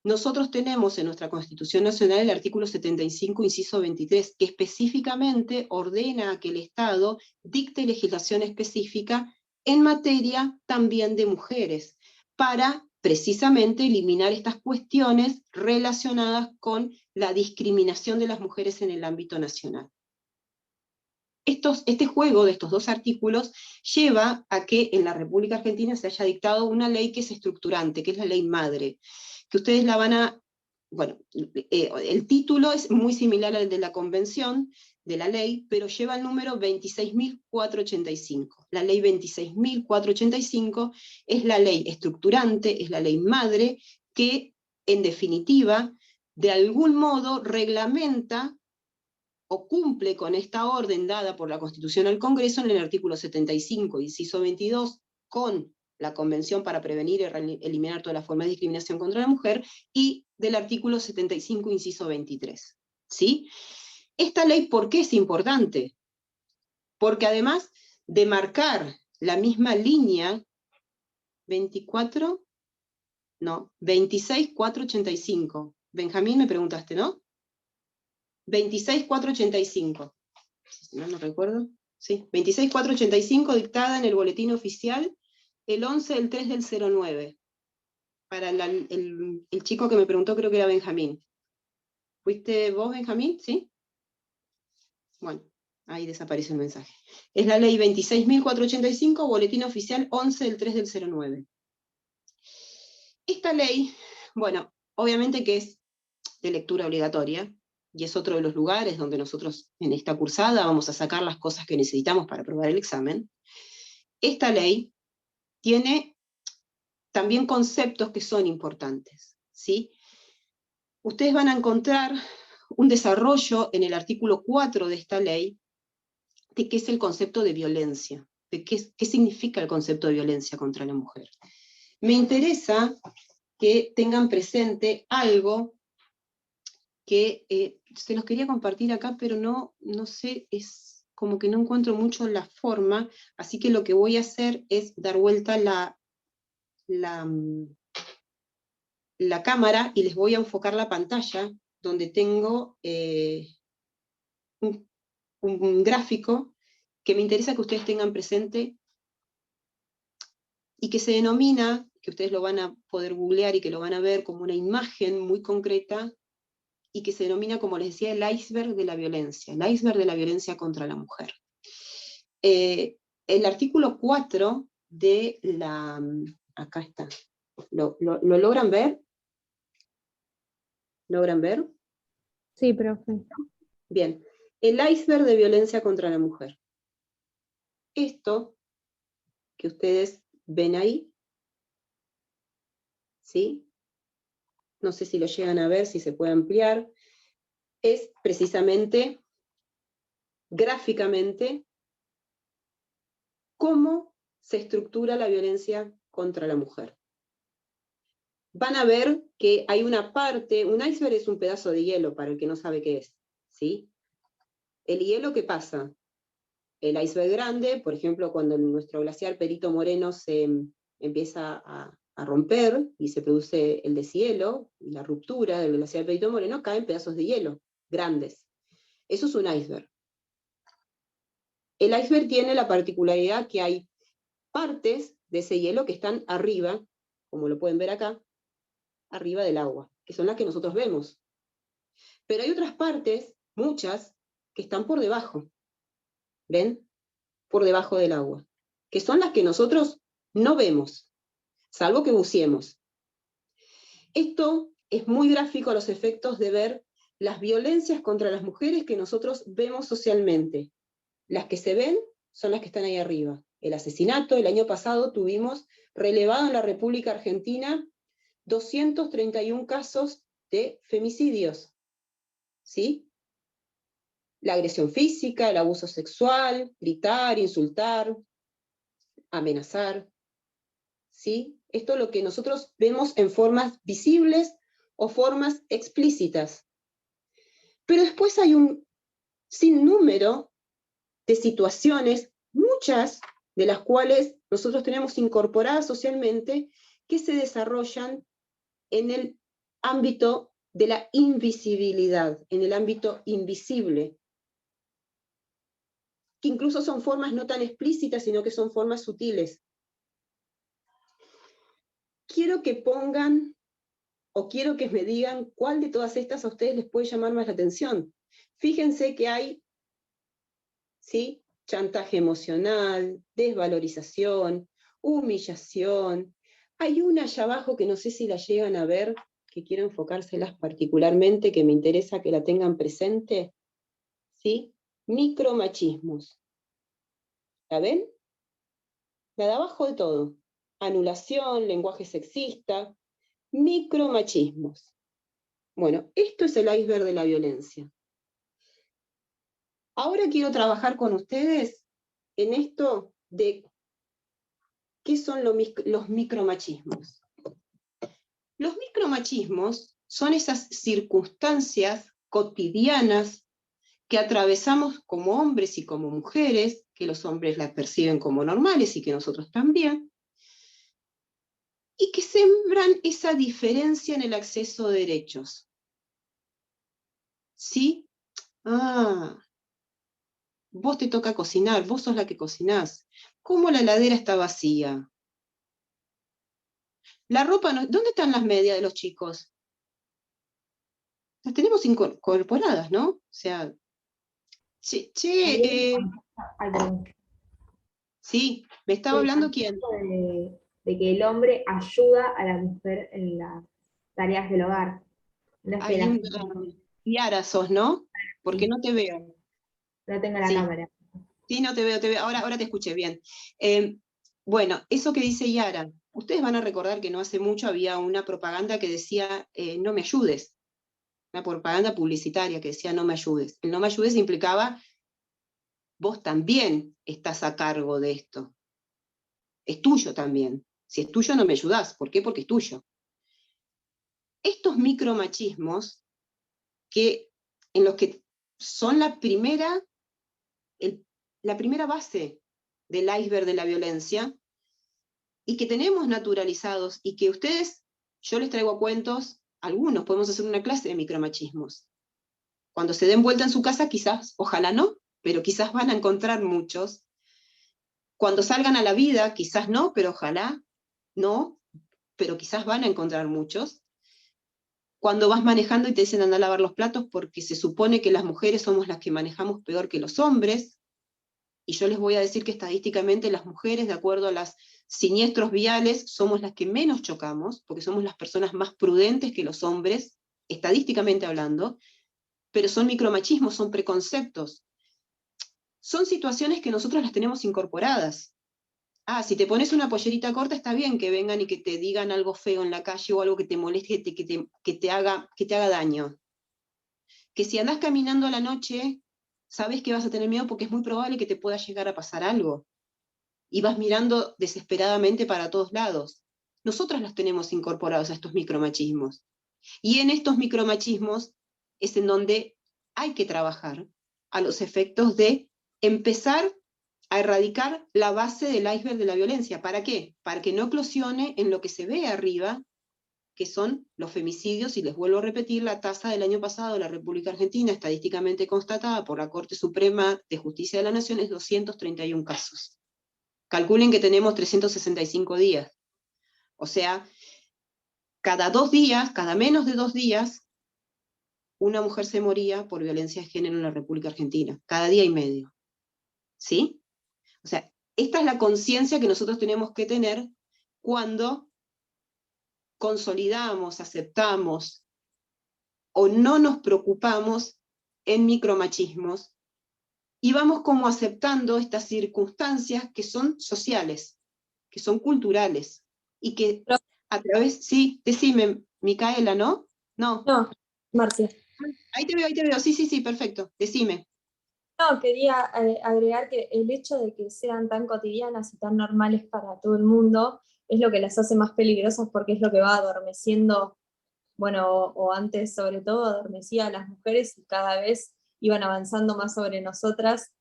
nosotros tenemos en nuestra Constitución Nacional el artículo 75, inciso 23, que específicamente ordena que el Estado dicte legislación específica en materia también de mujeres, para precisamente eliminar estas cuestiones relacionadas con la discriminación de las mujeres en el ámbito nacional. Este juego de estos dos artículos lleva a que en la República Argentina se haya dictado una ley que es estructurante, que es la ley madre, que ustedes la van a, bueno, el título es muy similar al de la convención, de la ley, pero lleva el número 26.485. La ley 26.485 es la ley estructurante, es la ley madre, que en definitiva, de algún modo reglamenta o cumple con esta orden dada por la Constitución al Congreso en el artículo 75, inciso 22, con la Convención para prevenir y eliminar todas las formas de discriminación contra la mujer, y del artículo 75, inciso 23. ¿Sí? Esta ley, ¿por qué es importante? Porque además de marcar la misma línea, 26.485, Benjamín, me preguntaste, ¿no? 26485. Si no recuerdo. Sí, 26485, dictada en el boletín oficial el 11 del 3 del 09. Para el chico que me preguntó, creo que era Benjamín. ¿Fuiste vos, Benjamín? ¿Sí? Bueno, ahí desaparece el mensaje. Es la ley 26.485, boletín oficial 11 del 3 del 09. Esta ley, bueno, obviamente que es de lectura obligatoria, y es otro de los lugares donde nosotros en esta cursada vamos a sacar las cosas que necesitamos para aprobar el examen. Esta ley tiene también conceptos que son importantes, ¿sí? Ustedes van a encontrar un desarrollo en el artículo 4 de esta ley de qué es el concepto de violencia, de qué significa el concepto de violencia contra la mujer. Me interesa que tengan presente algo que se los quería compartir acá, pero no sé, es como que no encuentro mucho la forma, así que lo que voy a hacer es dar vuelta la cámara y les voy a enfocar la pantalla, donde tengo un gráfico que me interesa que ustedes tengan presente y que se denomina, que ustedes lo van a poder googlear y que lo van a ver como una imagen muy concreta, y que se denomina, como les decía, el iceberg de la violencia, el iceberg de la violencia contra la mujer. El artículo 4 de la... Acá está. ¿Lo logran ver? ¿Logran ver? Sí, profe. Bien. El iceberg de violencia contra la mujer. Esto que ustedes ven ahí, ¿sí? No sé si lo llegan a ver, si se puede ampliar, es precisamente, gráficamente, cómo se estructura la violencia contra la mujer. Van a ver que hay una parte, un iceberg es un pedazo de hielo, para el que no sabe qué es, ¿sí? El hielo, ¿qué pasa? El iceberg grande, por ejemplo, cuando nuestro glaciar Perito Moreno se empieza a romper y se produce el deshielo, y la ruptura del glaciar Perito Moreno, caen pedazos de hielo grandes. Eso es un iceberg. El iceberg tiene la particularidad que hay partes de ese hielo que están arriba, como lo pueden ver acá, arriba del agua, que son las que nosotros vemos. Pero hay otras partes, muchas, que están por debajo. ¿Ven? Por debajo del agua, que son las que nosotros no vemos, salvo que buceemos. Esto es muy gráfico a los efectos de ver las violencias contra las mujeres que nosotros vemos socialmente. Las que se ven son las que están ahí arriba. El asesinato, el año pasado tuvimos relevado en la República Argentina 231 casos de femicidios, ¿sí? La agresión física, el abuso sexual, gritar, insultar, amenazar, ¿sí? Esto es lo que nosotros vemos en formas visibles o formas explícitas. Pero después hay un sinnúmero de situaciones, muchas de las cuales nosotros tenemos incorporadas socialmente, que se desarrollan en el ámbito de la invisibilidad, en el ámbito invisible, que incluso son formas no tan explícitas, sino que son formas sutiles. Quiero que pongan, o quiero que me digan cuál de todas estas a ustedes les puede llamar más la atención. Fíjense que hay, ¿sí?, chantaje emocional, desvalorización, humillación. Hay una allá abajo que no sé si la llegan a ver, que quiero enfocárselas particularmente, que me interesa que la tengan presente, ¿sí? Micromachismos. ¿La ven? La de abajo de todo. Anulación, lenguaje sexista, micromachismos. Bueno, esto es el iceberg de la violencia. Ahora quiero trabajar con ustedes en esto de qué son los micromachismos. Los micromachismos son esas circunstancias cotidianas que atravesamos como hombres y como mujeres, que los hombres las perciben como normales y que nosotros también, y que sembran esa diferencia en el acceso a derechos. ¿Sí? Ah, vos te toca cocinar, vos sos la que cocinás. ¿Cómo la heladera está vacía? La ropa, ¿dónde están las medias de los chicos? Las tenemos incorporadas, ¿no? O sea, Ay, perdón. sí, ¿me estaba El hablando quién? concepto de que el hombre ayuda a la mujer en las tareas del hogar. No es que Hay la un... Yara sos, ¿no? Porque sí, no te veo. no tengo la Sí, cámara. sí, no te veo, te veo. Ahora te escuché bien. Bueno, eso que dice Yara, ustedes van a recordar que no hace mucho había una propaganda que decía, no me ayudes, una propaganda publicitaria que decía, no me ayudes. El no me ayudes implicaba, vos también estás a cargo de esto. Es tuyo también. Si es tuyo, no me ayudás. ¿Por qué? Porque es tuyo. Estos micromachismos, en los que son la primera base del iceberg de la violencia, y que tenemos naturalizados, y que ustedes, yo les traigo a cuentos, algunos, podemos hacer una clase de micromachismos. Cuando se den vuelta en su casa, quizás, ojalá no, pero quizás van a encontrar muchos. Cuando salgan a la vida, quizás no, pero ojalá no, pero quizás van a encontrar muchos. Cuando vas manejando y te dicen anda a lavar los platos porque se supone que las mujeres somos las que manejamos peor que los hombres, y yo les voy a decir que estadísticamente las mujeres, de acuerdo a los siniestros viales, somos las que menos chocamos, porque somos las personas más prudentes que los hombres, estadísticamente hablando, pero son micromachismos, son preconceptos. Son situaciones que nosotros las tenemos incorporadas. Ah, si te pones una pollerita corta, está bien que vengan y que te digan algo feo en la calle o algo que te moleste, que te haga daño. Que si andás caminando a la noche, sabes que vas a tener miedo porque es muy probable que te pueda llegar a pasar algo. Y vas mirando desesperadamente para todos lados. Nosotras los tenemos incorporados a estos micromachismos. Y en estos micromachismos es en donde hay que trabajar a los efectos de empezar a erradicar la base del iceberg de la violencia. ¿Para qué? Para que no eclosione en lo que se ve arriba, que son los femicidios, y les vuelvo a repetir, la tasa del año pasado de la República Argentina, estadísticamente constatada por la Corte Suprema de Justicia de la Nación, es 231 casos. Calculen que tenemos 365 días. O sea, cada 2 días, cada menos de 2 días, una mujer se moría por violencia de género en la República Argentina. Cada día y medio. ¿Sí? O sea, esta es la conciencia que nosotros tenemos que tener cuando consolidamos, aceptamos o no nos preocupamos en micromachismos y vamos como aceptando estas circunstancias que son sociales, que son culturales, y que a través, sí, decime, Micaela, ¿no? No. No, Marcia. Ahí te veo, sí, sí, sí, perfecto, decime. No, quería agregar que el hecho de que sean tan cotidianas y tan normales para todo el mundo es lo que las hace más peligrosas porque es lo que va adormeciendo, bueno, o antes sobre todo adormecía a las mujeres y cada vez iban avanzando más sobre nosotras,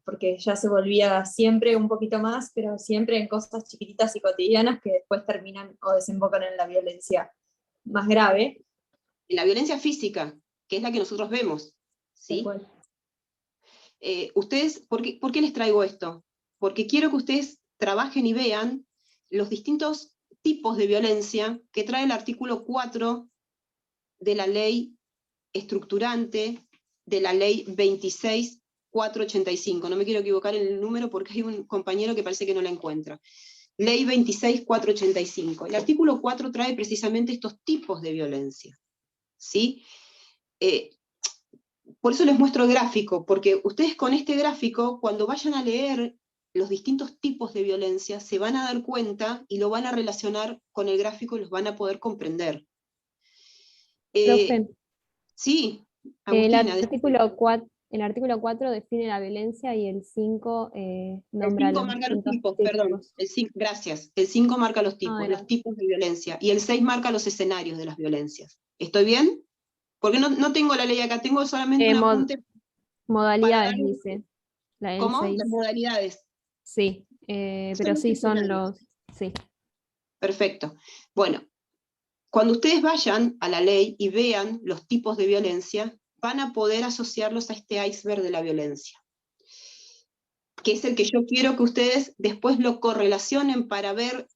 porque ya se volvía siempre un poquito más, pero siempre en cosas chiquititas y cotidianas que después terminan o desembocan en la violencia más grave. La violencia física, que es la que nosotros vemos, ¿sí? Ustedes, ¿por qué les traigo esto? Porque quiero que ustedes trabajen y vean los distintos tipos de violencia que trae el artículo 4 de la ley estructurante de la ley 26.485. No me quiero equivocar en el número porque hay un compañero que parece que no la encuentra. Ley 26.485. El artículo 4 trae precisamente estos tipos de violencia. ¿Sí? Por eso les muestro el gráfico, porque ustedes con este gráfico, cuando vayan a leer los distintos tipos de violencia, se van a dar cuenta y lo van a relacionar con el gráfico y los van a poder comprender. Profe, Sí, el Agustina. artículo 4 define la violencia y el 5 nombra El 5 los marca los distintos tipos, tipos. perdón. Gracias. El 5 marca los tipos, Era. los tipos de violencia. Y el 6 marca los escenarios de las violencias. ¿Estoy bien? Porque no tengo la ley acá, tengo solamente un apunte. Modalidades, para dar- dice. El ¿Cómo? 6. Las modalidades. Sí, pero sí son los... Sí. Perfecto. Bueno, cuando ustedes vayan a la ley y vean los tipos de violencia, van a poder asociarlos a este iceberg de la violencia, que es el que yo quiero que ustedes después lo correlacionen para ver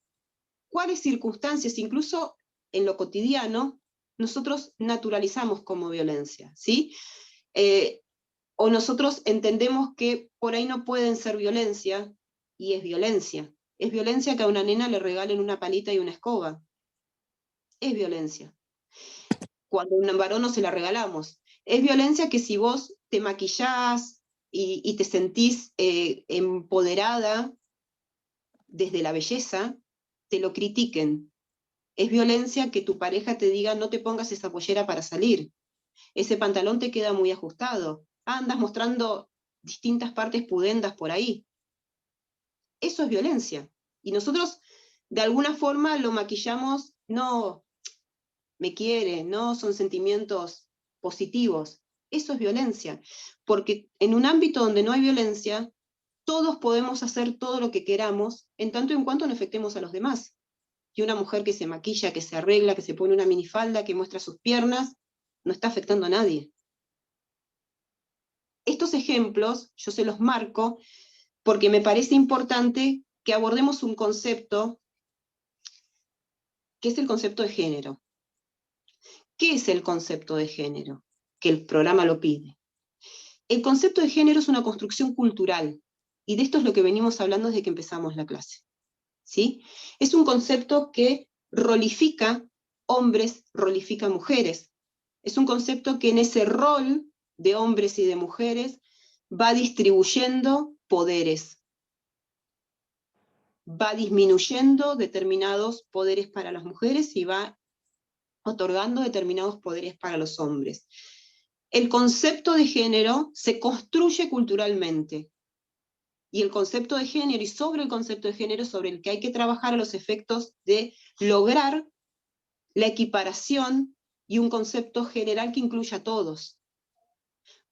cuáles circunstancias, incluso en lo cotidiano, nosotros naturalizamos como violencia, ¿sí? O nosotros entendemos que por ahí no pueden ser violencia, y es violencia. Es violencia que a una nena le regalen una palita y una escoba. Es violencia. Cuando a un varón no se la regalamos. Es violencia que si vos te maquillás y te sentís empoderada desde la belleza, te lo critiquen. Es violencia que tu pareja te diga no te pongas esa pollera para salir. Ese pantalón te queda muy ajustado. Andas mostrando distintas partes pudendas por ahí. Eso es violencia. Y nosotros de alguna forma lo maquillamos, no me quiere, no son sentimientos positivos. Eso es violencia. Porque en un ámbito donde no hay violencia, todos podemos hacer todo lo que queramos, en tanto en cuanto no afectemos a los demás. Y una mujer que se maquilla, que se arregla, que se pone una minifalda, que muestra sus piernas, no está afectando a nadie. Estos ejemplos yo se los marco porque me parece importante que abordemos un concepto que es el concepto de género. ¿Qué es el concepto de género? Que el programa lo pide. El concepto de género es una construcción cultural, y de esto es lo que venimos hablando desde que empezamos la clase. ¿Sí? Es un concepto que rolifica hombres, rolifica mujeres. Es un concepto que en ese rol de hombres y de mujeres va distribuyendo poderes, va disminuyendo determinados poderes para las mujeres y va otorgando determinados poderes para los hombres. El concepto de género se construye culturalmente, y el concepto de género, y sobre el concepto de género, sobre el que hay que trabajar a los efectos de lograr la equiparación y un concepto general que incluya a todos.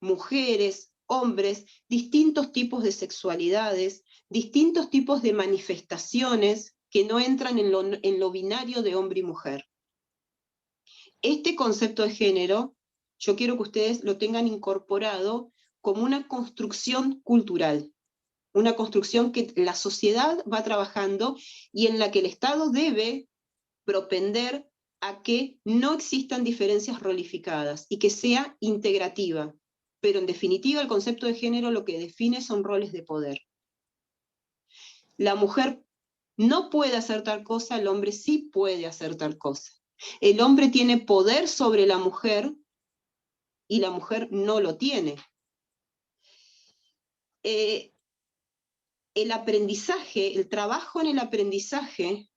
Mujeres, hombres, distintos tipos de sexualidades, distintos tipos de manifestaciones que no entran en lo binario de hombre y mujer. Este concepto de género, yo quiero que ustedes lo tengan incorporado como una construcción cultural, una construcción que la sociedad va trabajando y en la que el Estado debe propender a que no existan diferencias rolificadas y que sea integrativa. Pero en definitiva el concepto de género lo que define son roles de poder. La mujer no puede hacer tal cosa, el hombre sí puede hacer tal cosa. El hombre tiene poder sobre la mujer y la mujer no lo tiene. El aprendizaje, el trabajo en el aprendizaje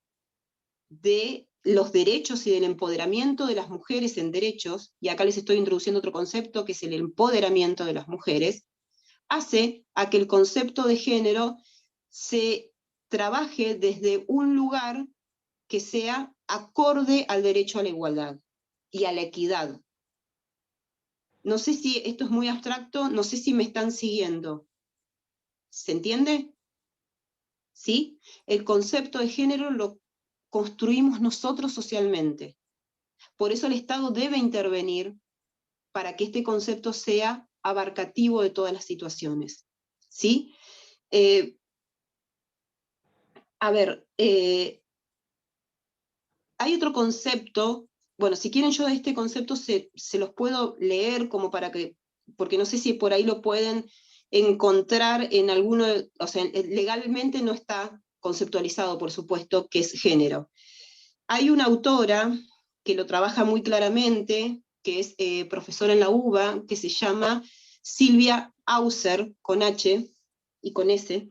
de los derechos y del empoderamiento de las mujeres en derechos, y acá les estoy introduciendo otro concepto que es el empoderamiento de las mujeres, hace a que el concepto de género se trabaje desde un lugar que sea acorde al derecho a la igualdad y a la equidad. No sé si esto es muy abstracto, no sé si me están siguiendo. ¿Se entiende? ¿Sí? El concepto de género lo construimos nosotros socialmente. Por eso el Estado debe intervenir para que este concepto sea abarcativo de todas las situaciones. ¿Sí? Hay otro concepto, bueno, si quieren yo este concepto se los puedo leer como para que, porque no sé si por ahí lo pueden encontrar en alguno, o sea, legalmente no está conceptualizado, por supuesto, que es género. Hay una autora que lo trabaja muy claramente, que es profesora en la UBA, que se llama Silvia Hauser, con H y con S,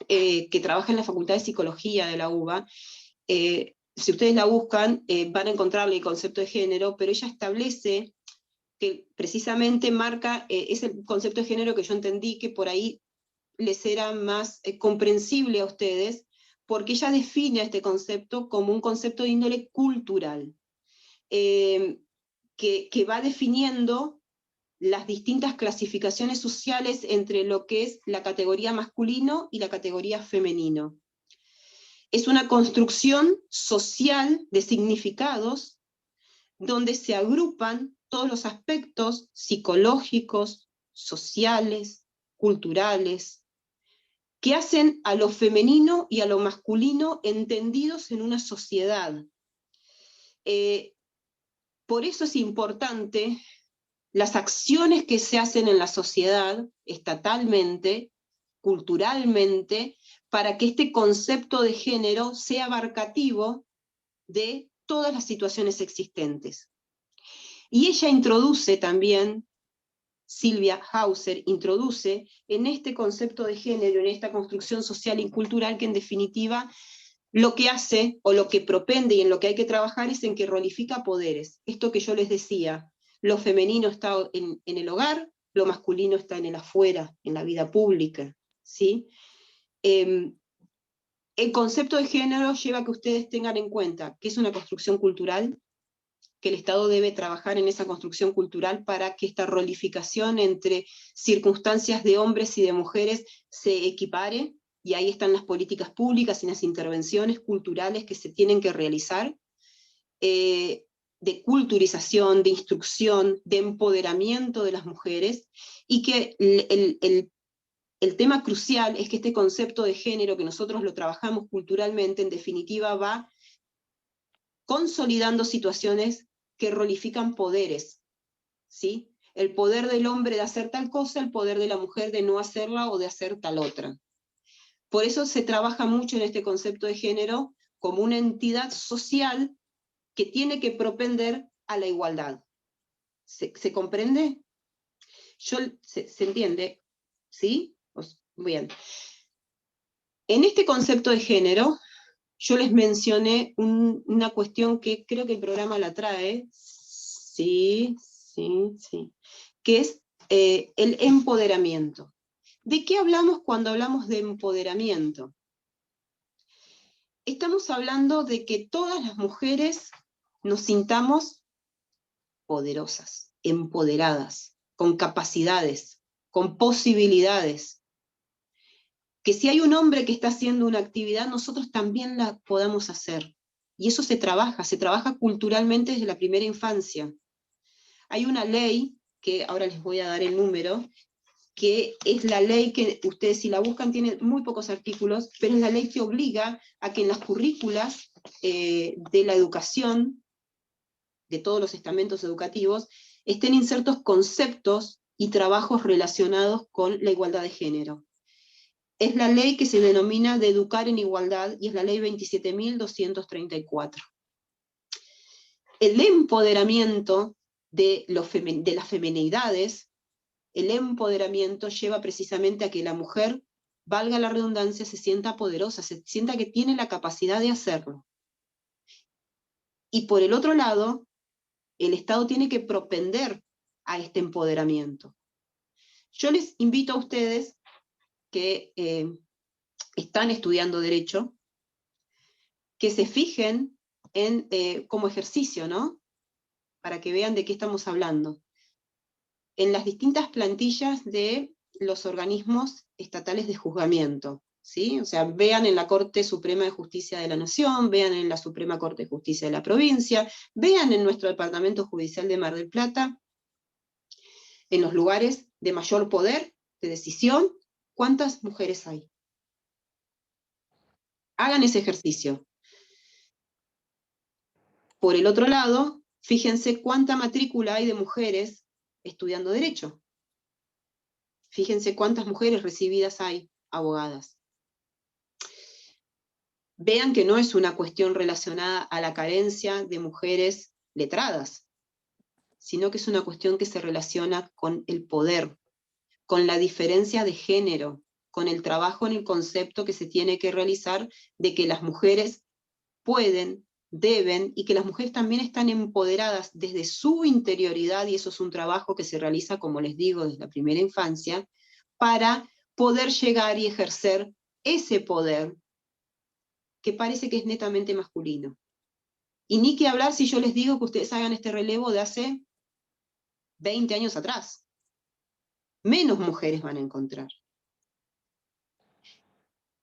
que trabaja en la Facultad de Psicología de la UBA. Si ustedes la buscan, van a encontrarle el concepto de género, pero ella establece que precisamente marca ese concepto de género que yo entendí que por ahí les era más comprensible a ustedes, porque ella define a este concepto como un concepto de índole cultural, que va definiendo las distintas clasificaciones sociales entre lo que es la categoría masculino y la categoría femenino. Es una construcción social de significados donde se agrupan todos los aspectos psicológicos, sociales, culturales, que hacen a lo femenino y a lo masculino entendidos en una sociedad. Por eso es importante las acciones que se hacen en la sociedad, estatalmente, culturalmente, para que este concepto de género sea abarcativo de todas las situaciones existentes. Y ella introduce también, Silvia Hauser introduce en este concepto de género, en esta construcción social y cultural, que en definitiva lo que hace, o lo que propende y en lo que hay que trabajar, es en que rolifica poderes. Esto que yo les decía, lo femenino está en el hogar, lo masculino está en el afuera, en la vida pública, ¿sí? El concepto de género lleva a que ustedes tengan en cuenta que es una construcción cultural, que el Estado debe trabajar en esa construcción cultural para que esta rolificación entre circunstancias de hombres y de mujeres se equipare, y ahí están las políticas públicas y las intervenciones culturales que se tienen que realizar, de culturización, de instrucción, de empoderamiento de las mujeres, y que el tema crucial es que este concepto de género, que nosotros lo trabajamos culturalmente, en definitiva va consolidando situaciones que rolifican poderes, ¿sí? El poder del hombre de hacer tal cosa, el poder de la mujer de no hacerla o de hacer tal otra. Por eso se trabaja mucho en este concepto de género como una entidad social que tiene que propender a la igualdad. ¿Se comprende? ¿Se entiende? ¿Sí? Bien. En este concepto de género, yo les mencioné una cuestión que creo que el programa la trae, sí, que es el empoderamiento. ¿De qué hablamos cuando hablamos de empoderamiento? Estamos hablando de que todas las mujeres nos sintamos poderosas, empoderadas, con capacidades, con posibilidades. Que si hay un hombre que está haciendo una actividad, nosotros también la podamos hacer. Y eso se trabaja culturalmente desde la primera infancia. Hay una ley, que ahora les voy a dar el número, que es la ley que ustedes, si la buscan, tiene muy pocos artículos, pero es la ley que obliga a que en las currículas de la educación, de todos los estamentos educativos, estén insertos conceptos y trabajos relacionados con la igualdad de género. Es la ley que se denomina de educar en igualdad, y es la ley 27.234. El empoderamiento de las feminidades, el empoderamiento lleva precisamente a que la mujer, valga la redundancia, se sienta poderosa, se sienta que tiene la capacidad de hacerlo. Y por el otro lado, el Estado tiene que propender a este empoderamiento. Yo les invito a ustedes que están estudiando Derecho, que se fijen en, como ejercicio, ¿no? Para que vean de qué estamos hablando. En las distintas plantillas de los organismos estatales de juzgamiento, ¿sí? O sea, vean en la Corte Suprema de Justicia de la Nación, vean en la Suprema Corte de Justicia de la provincia, vean en nuestro Departamento Judicial de Mar del Plata, en los lugares de mayor poder de decisión, ¿cuántas mujeres hay? Hagan ese ejercicio. Por el otro lado, fíjense cuánta matrícula hay de mujeres estudiando Derecho. Fíjense cuántas mujeres recibidas hay, abogadas. Vean que no es una cuestión relacionada a la carencia de mujeres letradas, sino que es una cuestión que se relaciona con el poder, con la diferencia de género, con el trabajo en el concepto que se tiene que realizar de que las mujeres pueden, deben, y que las mujeres también están empoderadas desde su interioridad, y eso es un trabajo que se realiza, como les digo, desde la primera infancia, para poder llegar y ejercer ese poder que parece que es netamente masculino. Y ni que hablar si yo les digo que ustedes hagan este relevo de hace 20 años atrás. Menos mujeres van a encontrar.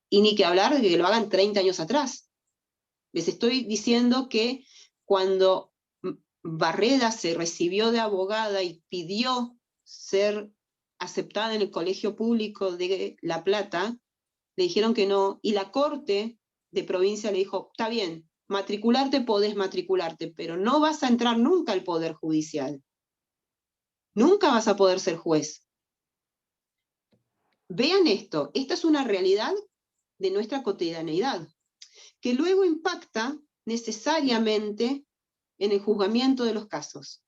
Y ni que hablar de que lo hagan 30 años atrás. Les estoy diciendo que cuando Barreda se recibió de abogada y pidió ser aceptada en el colegio público de La Plata, le dijeron que no, y la corte de provincia le dijo, está bien, matricularte podés matricularte, pero no vas a entrar nunca al Poder Judicial. Nunca vas a poder ser juez. Vean esto, esta es una realidad de nuestra cotidianeidad, que luego impacta necesariamente en el juzgamiento de los casos.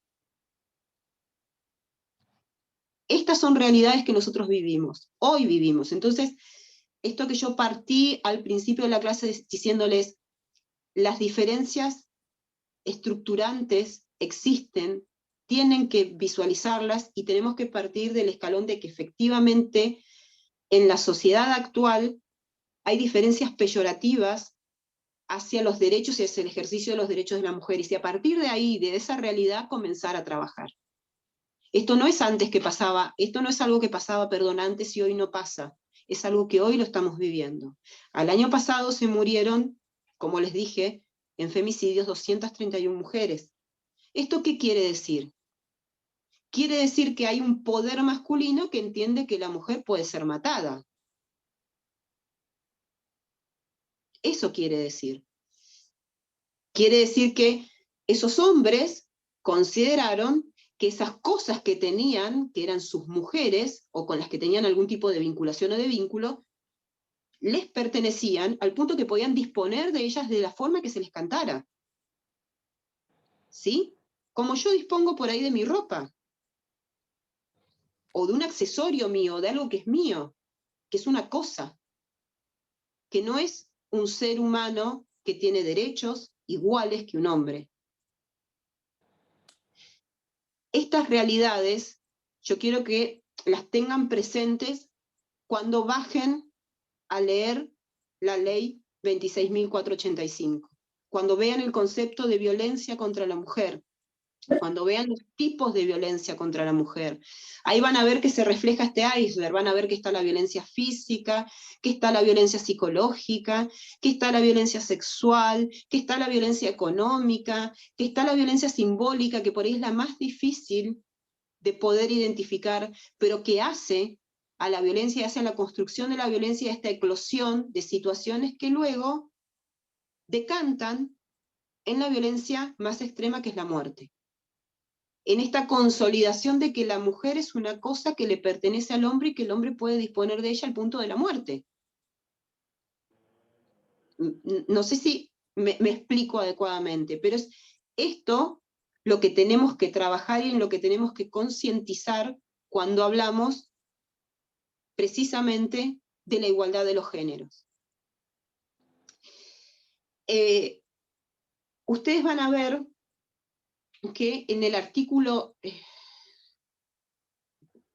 Estas son realidades que nosotros vivimos, hoy vivimos. Entonces, esto que yo partí al principio de la clase diciéndoles, las diferencias estructurantes existen, tienen que visualizarlas y tenemos que partir del escalón de que efectivamente en la sociedad actual hay diferencias peyorativas hacia los derechos y hacia el ejercicio de los derechos de la mujer, y si a partir de ahí, de esa realidad, comenzar a trabajar. Esto no es antes que pasaba, esto no es algo que pasaba, perdón, antes y hoy no pasa, es algo que hoy lo estamos viviendo. Al año pasado se murieron, como les dije, en femicidios 231 mujeres. ¿Esto qué quiere decir? Quiere decir que hay un poder masculino que entiende que la mujer puede ser matada. Eso quiere decir. Quiere decir que esos hombres consideraron que esas cosas que tenían, que eran sus mujeres, o con las que tenían algún tipo de vinculación o de vínculo, les pertenecían al punto que podían disponer de ellas de la forma que se les cantara. ¿Sí? Como yo dispongo por ahí de mi ropa, o de un accesorio mío, de algo que es mío, que es una cosa, que no es un ser humano que tiene derechos iguales que un hombre. Estas realidades, yo quiero que las tengan presentes cuando bajen a leer la ley 26.485, cuando vean el concepto de violencia contra la mujer, cuando vean los tipos de violencia contra la mujer. Ahí van a ver que se refleja este iceberg, van a ver que está la violencia física, que está la violencia psicológica, que está la violencia sexual, que está la violencia económica, que está la violencia simbólica, que por ahí es la más difícil de poder identificar, pero que hace a la violencia, hace a la construcción de la violencia, a esta eclosión de situaciones que luego decantan en la violencia más extrema, que es la muerte. En esta consolidación de que la mujer es una cosa que le pertenece al hombre y que el hombre puede disponer de ella al punto de la muerte. No sé si me explico adecuadamente, pero es esto lo que tenemos que trabajar y en lo que tenemos que concientizar cuando hablamos precisamente de la igualdad de los géneros. Ustedes van a ver que en el artículo,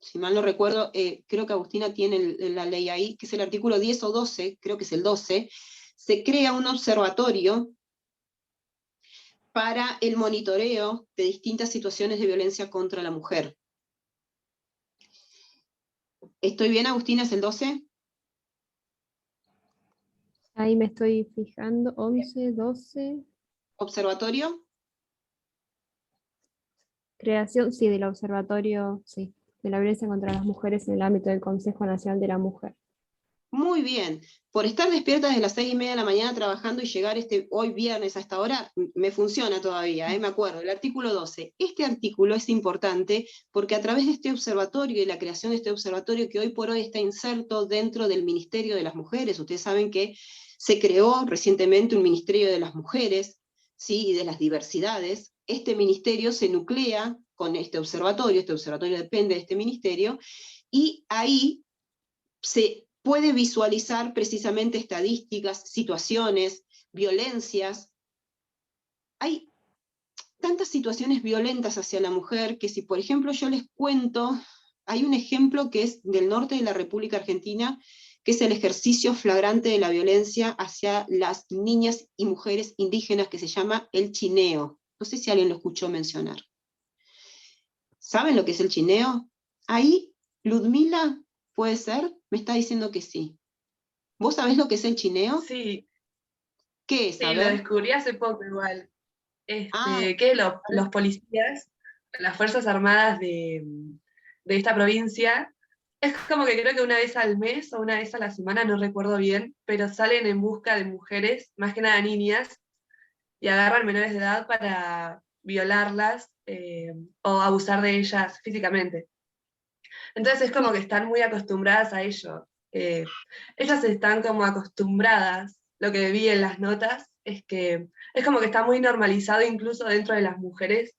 si mal no recuerdo, creo que Agustina tiene la ley ahí, que es el artículo 10 o 12, creo que es el 12, se crea un observatorio para el monitoreo de distintas situaciones de violencia contra la mujer. ¿Estoy bien, Agustina? ¿Es el 12? Ahí me estoy fijando, 11, 12. ¿Observatorio? Creación, sí, del observatorio, sí, de la violencia contra las mujeres en el ámbito del Consejo Nacional de la Mujer. Muy bien. Por estar despierta desde las 6:30 de la mañana trabajando y llegar hoy viernes a esta hora, me funciona todavía, me acuerdo, el artículo 12. Este artículo es importante porque a través de este observatorio y la creación de este observatorio que hoy por hoy está inserto dentro del Ministerio de las Mujeres, ustedes saben que se creó recientemente un Ministerio de las Mujeres, ¿sí? Y de las diversidades. Este ministerio se nuclea con este observatorio depende de este ministerio, y ahí se puede visualizar precisamente estadísticas, situaciones, violencias. Hay tantas situaciones violentas hacia la mujer que si, por ejemplo, yo les cuento, hay un ejemplo que es del norte de la República Argentina, que es el ejercicio flagrante de la violencia hacia las niñas y mujeres indígenas, que se llama el chineo. No sé si alguien lo escuchó mencionar. ¿Saben lo que es el chineo? Ahí, Ludmila, ¿puede ser? Me está diciendo que sí. ¿Vos sabés lo que es el chineo? Sí, ¿Qué es? sí, A lo ver. descubrí hace poco igual. que los policías, las Fuerzas Armadas de esta provincia, es como que creo que una vez al mes o una vez a la semana, no recuerdo bien, pero salen en busca de mujeres, más que nada niñas, y agarran menores de edad para violarlas o abusar de ellas físicamente. Entonces es como que están muy acostumbradas a ello. Ellas están como acostumbradas, lo que vi en las notas, es que es como que está muy normalizado incluso dentro de las mujeres,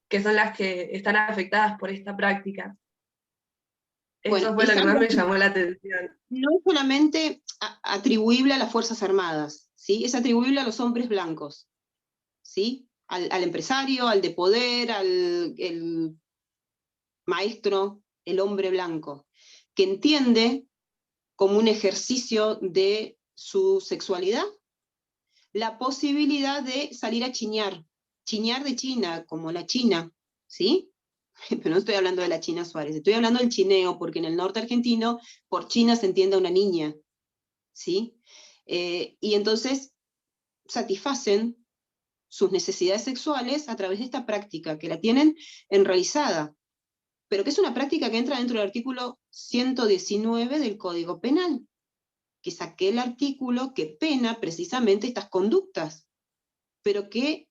que son las que están afectadas por esta práctica. Bueno, Eso fue lo que más me llamó la atención. no es solamente atribuible a las Fuerzas Armadas, ¿sí? Es atribuible a los hombres blancos, ¿sí? Al empresario, al de poder, el maestro, el hombre blanco, que entiende como un ejercicio de su sexualidad la posibilidad de salir a chiñar de China, como la China, ¿sí? Pero no estoy hablando de la China Suárez, estoy hablando del chineo, porque en el norte argentino, por China se entiende a una niña, ¿sí? Y entonces satisfacen sus necesidades sexuales a través de esta práctica, que la tienen enraizada, pero que es una práctica que entra dentro del artículo 119 del Código Penal, que es aquel artículo que pena precisamente estas conductas, pero que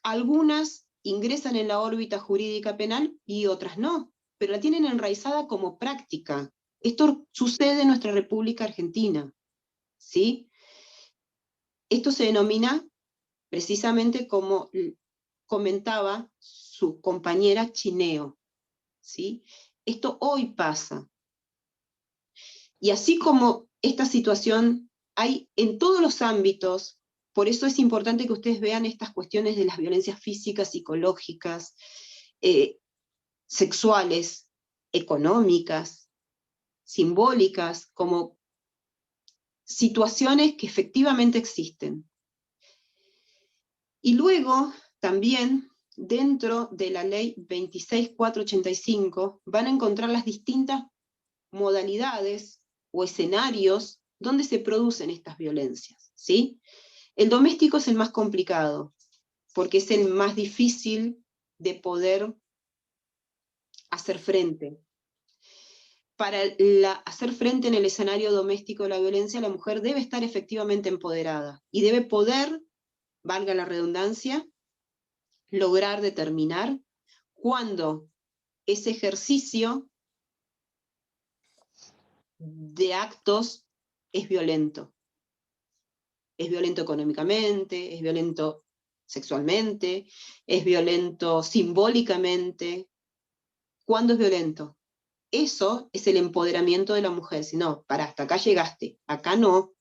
algunas ingresan en la órbita jurídica penal y otras no, pero la tienen enraizada como práctica. Esto sucede en nuestra República Argentina, ¿sí? Esto se denomina, precisamente como comentaba su compañera, chineo, ¿sí? Esto hoy pasa. Y así como esta situación hay en todos los ámbitos, por eso es importante que ustedes vean estas cuestiones de las violencias físicas, psicológicas, sexuales, económicas, simbólicas, como situaciones que efectivamente existen. Y luego, también, dentro de la ley 26.485, van a encontrar las distintas modalidades o escenarios donde se producen estas violencias, ¿sí? El doméstico es el más complicado, porque es el más difícil de poder hacer frente. Para hacer frente en el escenario doméstico de la violencia, la mujer debe estar efectivamente empoderada y debe poder, valga la redundancia, lograr determinar cuándo ese ejercicio de actos es violento. Es violento económicamente, es violento sexualmente, es violento simbólicamente. ¿Cuándo es violento? Eso es el empoderamiento de la mujer. Si no, para, hasta acá llegaste, acá no.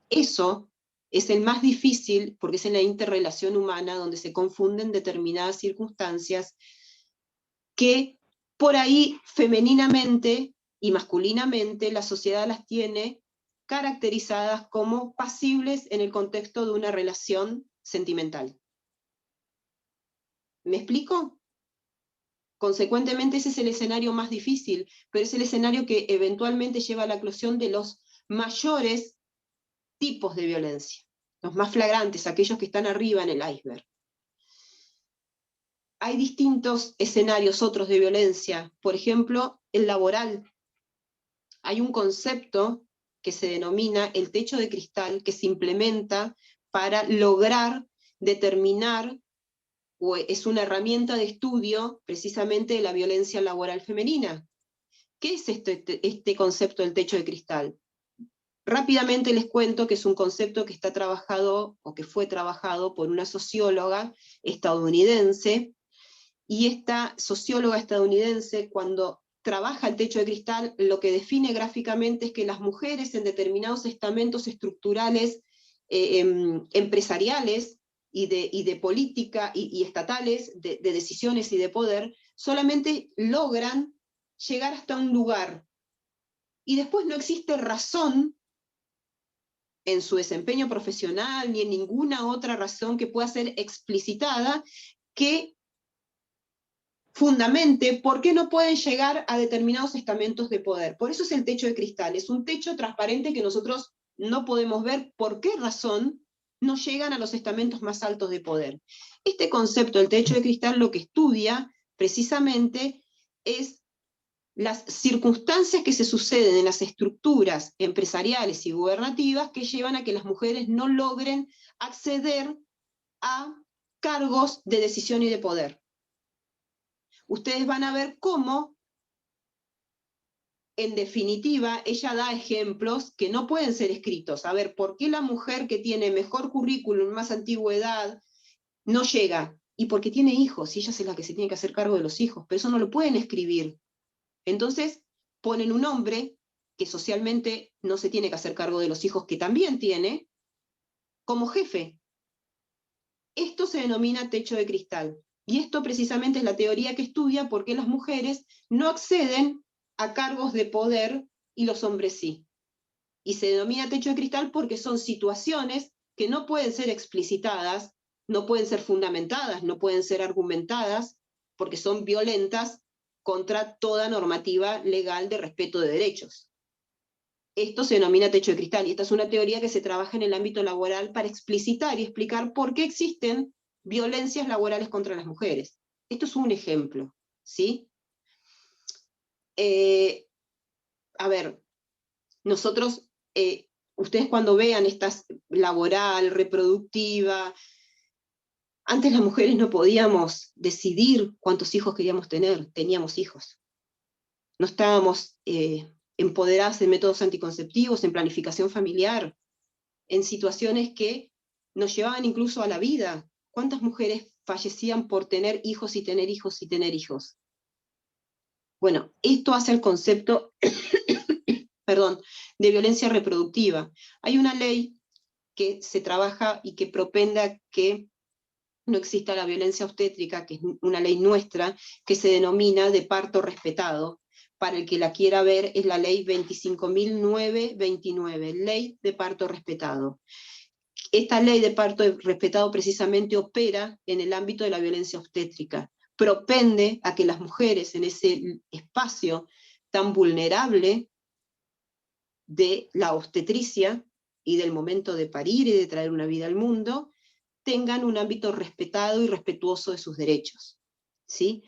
Eso es el más difícil porque es en la interrelación humana donde se confunden determinadas circunstancias que por ahí femeninamente y masculinamente la sociedad las tiene caracterizadas como pasibles en el contexto de una relación sentimental. ¿Me explico? Consecuentemente ese es el escenario más difícil, pero es el escenario que eventualmente lleva a la eclosión de los mayores tipos de violencia, los más flagrantes, aquellos que están arriba en el iceberg. Hay distintos escenarios otros de violencia, por ejemplo, el laboral. Hay un concepto que se denomina el techo de cristal, que se implementa para lograr determinar, o es una herramienta de estudio precisamente de la violencia laboral femenina. ¿Qué es este concepto del techo de cristal? Rápidamente les cuento que es un concepto que está trabajado, o que fue trabajado por una socióloga estadounidense, y esta socióloga estadounidense, cuando trabaja el techo de cristal, lo que define gráficamente es que las mujeres en determinados estamentos estructurales empresariales y de política y estatales, de decisiones y de poder, solamente logran llegar hasta un lugar. Y después no existe razón en su desempeño profesional, ni en ninguna otra razón que pueda ser explicitada, que fundamente por qué no pueden llegar a determinados estamentos de poder. Por eso es el techo de cristal, es un techo transparente que nosotros no podemos ver por qué razón, no llegan a los estamentos más altos de poder. Este concepto del techo de cristal lo que estudia precisamente es las circunstancias que se suceden en las estructuras empresariales y gubernativas que llevan a que las mujeres no logren acceder a cargos de decisión y de poder. Ustedes van a ver cómo, en definitiva, ella da ejemplos que no pueden ser escritos. A ver, ¿por qué la mujer que tiene mejor currículum, más antigüedad, no llega? Y porque tiene hijos, y ella es la que se tiene que hacer cargo de los hijos, pero eso no lo pueden escribir. Entonces, ponen un hombre que socialmente no se tiene que hacer cargo de los hijos que también tiene, como jefe. Esto se denomina techo de cristal. Y esto precisamente es la teoría que estudia por qué las mujeres no acceden a cargos de poder y los hombres sí. Y se denomina techo de cristal porque son situaciones que no pueden ser explicitadas, no pueden ser fundamentadas, no pueden ser argumentadas, porque son violentas contra toda normativa legal de respeto de derechos. Esto se denomina techo de cristal, y esta es una teoría que se trabaja en el ámbito laboral para explicitar y explicar por qué existen violencias laborales contra las mujeres. Esto es un ejemplo, ¿sí? A ver, nosotros, ustedes cuando vean estas laboral, reproductiva, antes las mujeres no podíamos decidir cuántos hijos queríamos tener, teníamos hijos. No estábamos empoderadas en métodos anticonceptivos, en planificación familiar, en situaciones que nos llevaban incluso a la vida. ¿Cuántas mujeres fallecían por tener hijos y tener hijos y tener hijos? Bueno, esto hace el concepto perdón, de violencia reproductiva. Hay una ley que se trabaja y que propende a que no exista la violencia obstétrica, que es una ley nuestra, que se denomina de parto respetado. Para el que la quiera ver, es la ley 25.929, ley de parto respetado. Esta ley de parto respetado precisamente opera en el ámbito de la violencia obstétrica. Propende a que las mujeres en ese espacio tan vulnerable de la obstetricia y del momento de parir y de traer una vida al mundo, tengan un ámbito respetado y respetuoso de sus derechos, ¿sí?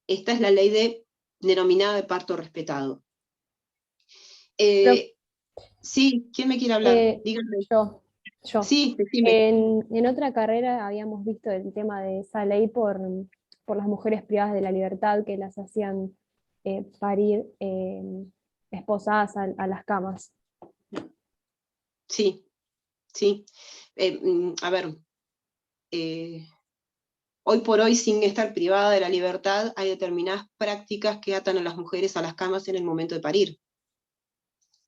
Esta es la ley denominada de parto respetado. Sí, ¿quién me quiere hablar? Díganme. Yo. Sí, decime. En otra carrera habíamos visto el tema de esa ley por las mujeres privadas de la libertad que las hacían parir esposadas a las camas. Sí, sí. A ver, hoy por hoy, sin estar privada de la libertad, hay determinadas prácticas que atan a las mujeres a las camas en el momento de parir.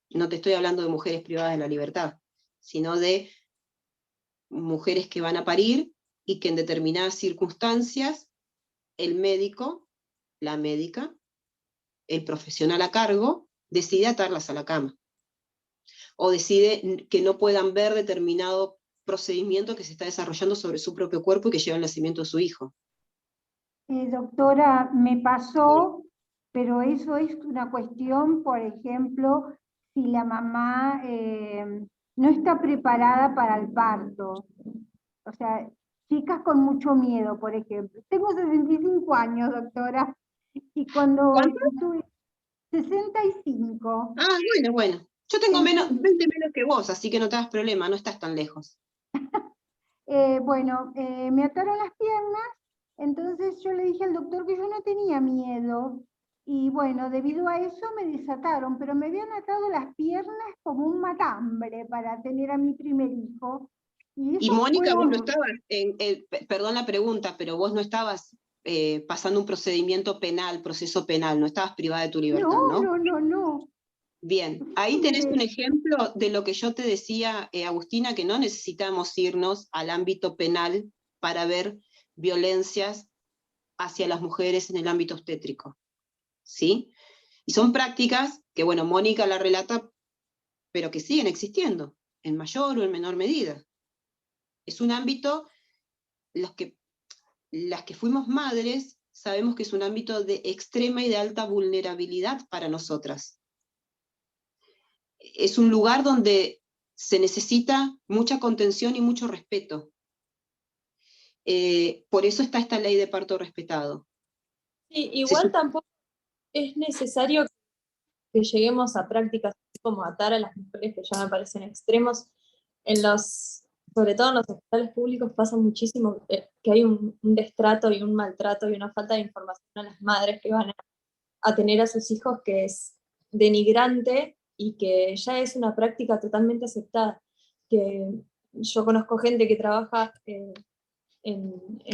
No te estoy hablando de mujeres privadas de la libertad, sino de mujeres que van a parir y que en determinadas circunstancias el médico, la médica, el profesional a cargo, decide atarlas a la cama. O decide que no puedan ver determinado procedimiento que se está desarrollando sobre su propio cuerpo y que lleva al nacimiento de su hijo. Doctora, me pasó, pero eso es una cuestión, por ejemplo, si la mamá no está preparada para el parto. O sea, chicas con mucho miedo, por ejemplo. Tengo 65 años, doctora, y cuando tuve 65. Ah, bueno. Yo tengo 20 menos que vos, así que no te das problema, no estás tan lejos. Me ataron las piernas, entonces yo le dije al doctor que yo no tenía miedo, y bueno, debido a eso me desataron, pero me habían atado las piernas como un matambre para tener a mi primer hijo. Y Mónica, vos no estabas, perdón la pregunta, pero vos no estabas pasando un procedimiento penal, proceso penal, no estabas privada de tu libertad, ¿no? No. Bien, ahí tenés un ejemplo de lo que yo te decía, Agustina, que no necesitamos irnos al ámbito penal para ver violencias hacia las mujeres en el ámbito obstétrico, ¿sí? Y son prácticas que, bueno, Mónica la relata, pero que siguen existiendo, en mayor o en menor medida. Es un ámbito, las que fuimos madres, sabemos que es un ámbito de extrema y de alta vulnerabilidad para nosotras. Es un lugar donde se necesita mucha contención y mucho respeto. Por eso está esta ley de parto respetado. Sí, igual tampoco es necesario que lleguemos a prácticas como atar a las mujeres, que ya me parecen extremos. Sobre todo en los hospitales públicos pasa muchísimo que hay un destrato y un maltrato y una falta de información a las madres que van a tener a sus hijos, que es denigrante y que ya es una práctica totalmente aceptada. Que yo conozco gente que trabaja en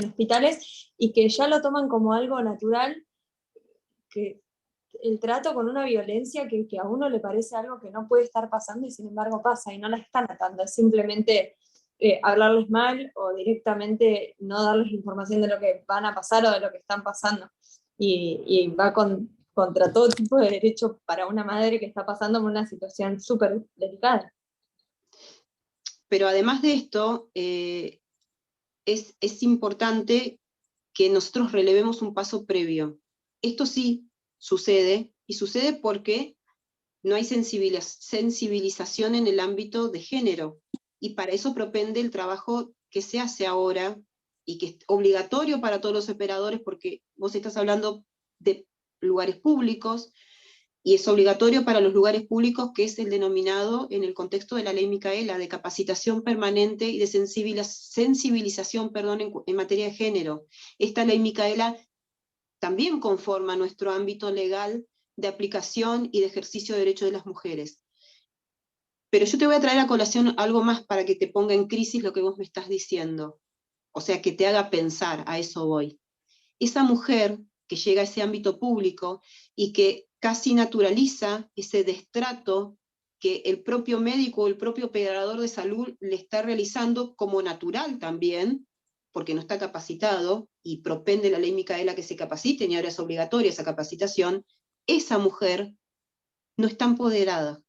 hospitales y que ya lo toman como algo natural, que el trato con una violencia que a uno le parece algo que no puede estar pasando y sin embargo pasa y no la están atando, es simplemente hablarles mal o directamente no darles información de lo que van a pasar o de lo que están pasando. Y va contra todo tipo de derecho para una madre que está pasando por una situación súper delicada. Pero además de esto, es importante que nosotros relevemos un paso previo. Esto sí sucede, y sucede porque no hay sensibilización en el ámbito de género, y para eso propende el trabajo que se hace ahora, y que es obligatorio para todos los operadores, porque vos estás hablando de lugares públicos, y es obligatorio para los lugares públicos, que es el denominado, en el contexto de la ley Micaela, de capacitación permanente y de sensibilización en materia de género. Esta ley Micaela también conforma nuestro ámbito legal de aplicación y de ejercicio de derechos de las mujeres. Pero yo te voy a traer a colación algo más para que te ponga en crisis lo que vos me estás diciendo. O sea, que te haga pensar, a eso voy. Esa mujer que llega a ese ámbito público y que casi naturaliza ese destrato que el propio médico o el propio operador de salud le está realizando como natural también, porque no está capacitado, y propende la ley Micaela que se capaciten, y ahora es obligatoria esa capacitación, esa mujer no está empoderada.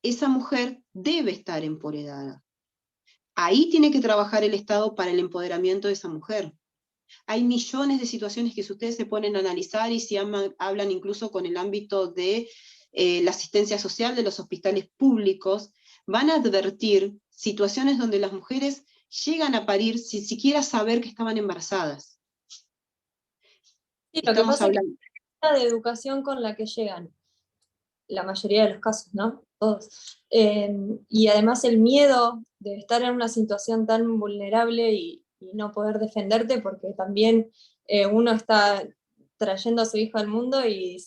Esa mujer debe estar empoderada. Ahí tiene que trabajar el Estado para el empoderamiento de esa mujer. Hay millones de situaciones que si ustedes se ponen a analizar y si hablan incluso con el ámbito de la asistencia social de los hospitales públicos, van a advertir situaciones donde las mujeres llegan a parir sin siquiera saber que estaban embarazadas. Sí, lo que pasa es que la falta de educación con la que llegan, la mayoría de los casos, ¿no? Todos. Y además el miedo de estar en una situación tan vulnerable y no poder defenderte, porque también uno está trayendo a su hijo al mundo y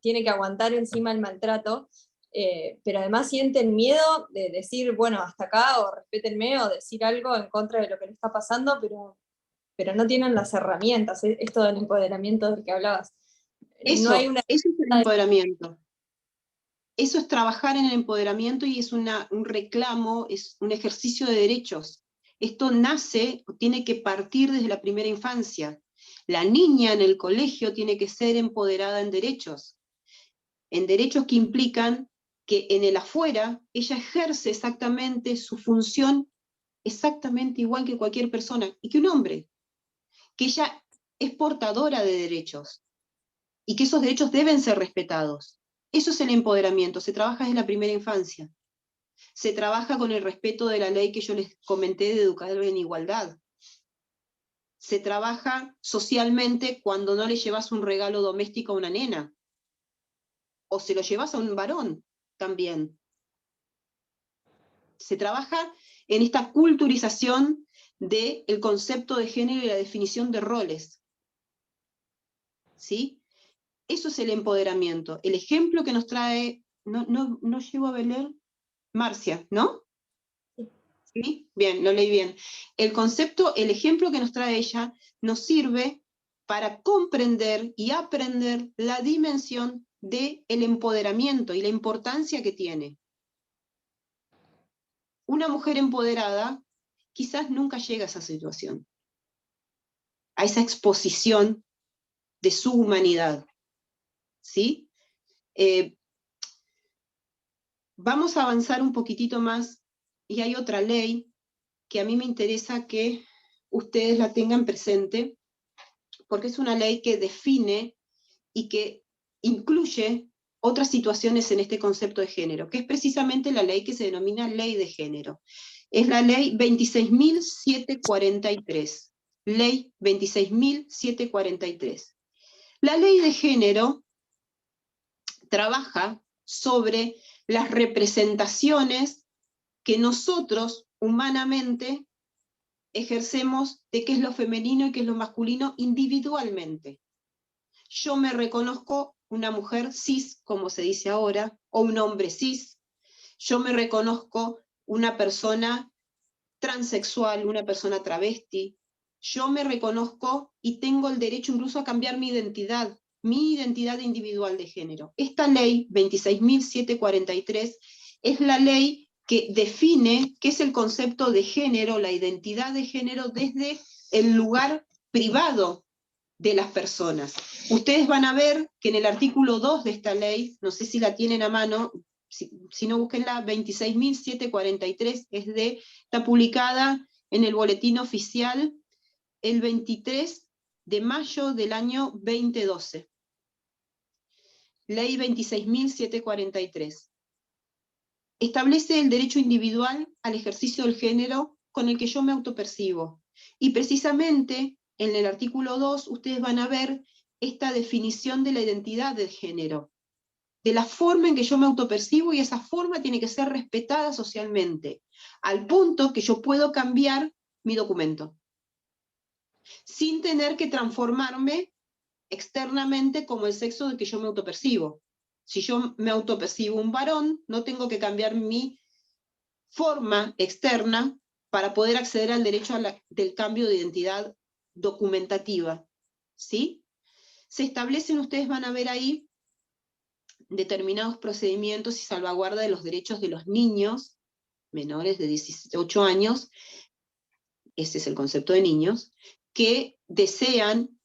tiene que aguantar encima el maltrato, pero además sienten miedo de decir, bueno, hasta acá, o respétenme, o decir algo en contra de lo que le está pasando, pero no tienen las herramientas, esto del empoderamiento del que hablabas. Eso, no hay una... eso es el empoderamiento. Eso es trabajar en el empoderamiento y es un reclamo, es un ejercicio de derechos. Esto nace, tiene que partir desde la primera infancia. La niña en el colegio tiene que ser empoderada en derechos que implican que en el afuera ella ejerce exactamente su función exactamente igual que cualquier persona, y que un hombre, que ella es portadora de derechos, y que esos derechos deben ser respetados. Eso es el empoderamiento, se trabaja desde la primera infancia. Se trabaja con el respeto de la ley que yo les comenté de educar en igualdad. Se trabaja socialmente cuando no le llevas un regalo doméstico a una nena, o se lo llevas a un varón también. Se trabaja en esta culturización del concepto de género y la definición de roles. ¿Sí? Eso es el empoderamiento. El ejemplo que nos trae, no llego a leer, Marcia, ¿no? ¿Sí? Bien, lo leí bien. El concepto, el ejemplo que nos trae ella, nos sirve para comprender y aprender la dimensión del empoderamiento y la importancia que tiene. Una mujer empoderada quizás nunca llega a esa situación, a esa exposición de su humanidad. ¿Sí? Vamos a avanzar un poquitito más, y hay otra ley que a mí me interesa que ustedes la tengan presente, porque es una ley que define y que incluye otras situaciones en este concepto de género, que es precisamente la ley que se denomina ley de género. Es la ley 26.743. Ley 26.743. La ley de género trabaja sobre las representaciones que nosotros humanamente ejercemos de qué es lo femenino y qué es lo masculino individualmente. Yo me reconozco una mujer cis, como se dice ahora, o un hombre cis. Yo me reconozco una persona transexual, una persona travesti. Yo me reconozco y tengo el derecho incluso a cambiar mi identidad individual de género. Esta ley 26.743 es la ley que define qué es el concepto de género, la identidad de género desde el lugar privado de las personas. Ustedes van a ver que en el artículo 2 de esta ley, no sé si la tienen a mano, si no búsquenla, 26.743, está publicada en el boletín oficial el 23 de mayo del año 2012. Ley 26.743. Establece el derecho individual al ejercicio del género con el que yo me autopercibo. Y precisamente en el artículo 2 ustedes van a ver esta definición de la identidad del género, de la forma en que yo me autopercibo, y esa forma tiene que ser respetada socialmente, al punto que yo puedo cambiar mi documento, sin tener que transformarme externamente como el sexo del que yo me autopercibo. Si yo me autopercibo un varón, no tengo que cambiar mi forma externa para poder acceder al derecho del cambio de identidad documentativa, ¿sí? Se establecen, ustedes van a ver ahí, determinados procedimientos y salvaguarda de los derechos de los niños menores de 18 años, ese es el concepto de niños, que desean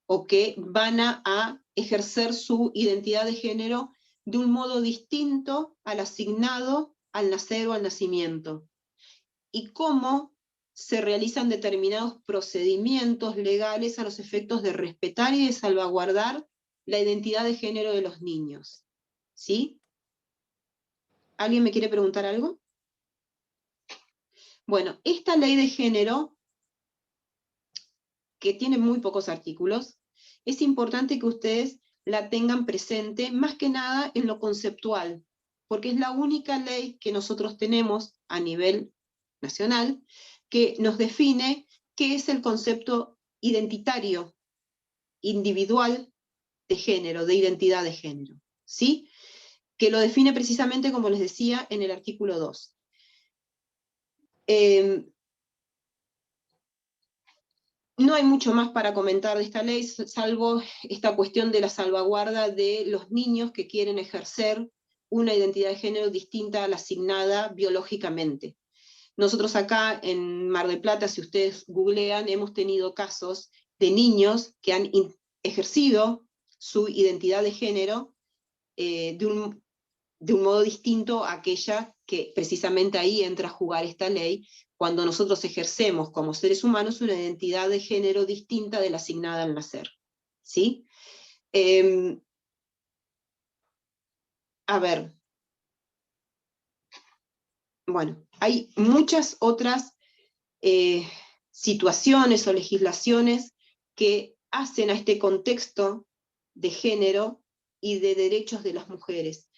o que van a ejercer su identidad de género de un modo distinto al asignado al nacer o al nacimiento, y cómo se realizan determinados procedimientos legales a los efectos de respetar y de salvaguardar la identidad de género de los niños. ¿Sí? ¿Alguien me quiere preguntar algo? Bueno, esta ley de género, que tiene muy pocos artículos, es importante que ustedes la tengan presente, más que nada en lo conceptual, porque es la única ley que nosotros tenemos a nivel nacional que nos define qué es el concepto identitario, individual de género, de identidad de género, ¿sí? Que lo define precisamente, como les decía, en el artículo 2. No hay mucho más para comentar de esta ley, salvo esta cuestión de la salvaguarda de los niños que quieren ejercer una identidad de género distinta a la asignada biológicamente. Nosotros acá en Mar del Plata, si ustedes googlean, hemos tenido casos de niños que han ejercido su identidad de género de un modo distinto a aquella que precisamente ahí entra a jugar esta ley, cuando nosotros ejercemos como seres humanos una identidad de género distinta de la asignada al nacer. ¿Sí? A ver. Bueno, hay muchas otras situaciones o legislaciones que hacen a este contexto de género y de derechos de las mujeres.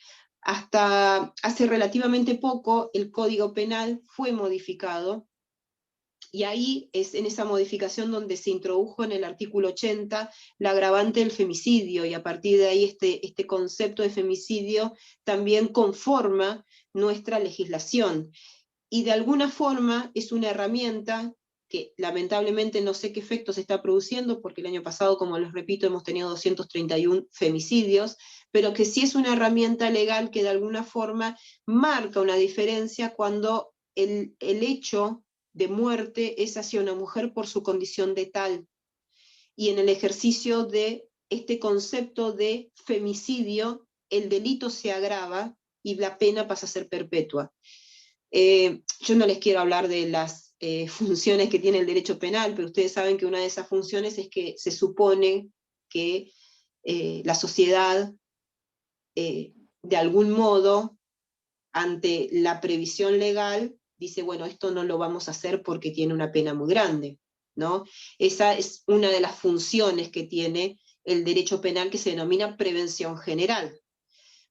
Hasta hace relativamente poco el Código Penal fue modificado, y ahí es en esa modificación donde se introdujo en el artículo 80 la agravante del femicidio, y a partir de ahí este concepto de femicidio también conforma nuestra legislación. Y de alguna forma es una herramienta que lamentablemente no sé qué efectos está produciendo, porque el año pasado, como les repito, hemos tenido 231 femicidios, pero que sí es una herramienta legal que de alguna forma marca una diferencia cuando el hecho de muerte es hacia una mujer por su condición de tal. Y en el ejercicio de este concepto de femicidio, el delito se agrava y la pena pasa a ser perpetua. Yo no les quiero hablar de las funciones que tiene el derecho penal, pero ustedes saben que una de esas funciones es que se supone que la sociedad de algún modo, ante la previsión legal, dice, bueno, esto no lo vamos a hacer porque tiene una pena muy grande, ¿no? Esa es una de las funciones que tiene el derecho penal, que se denomina prevención general.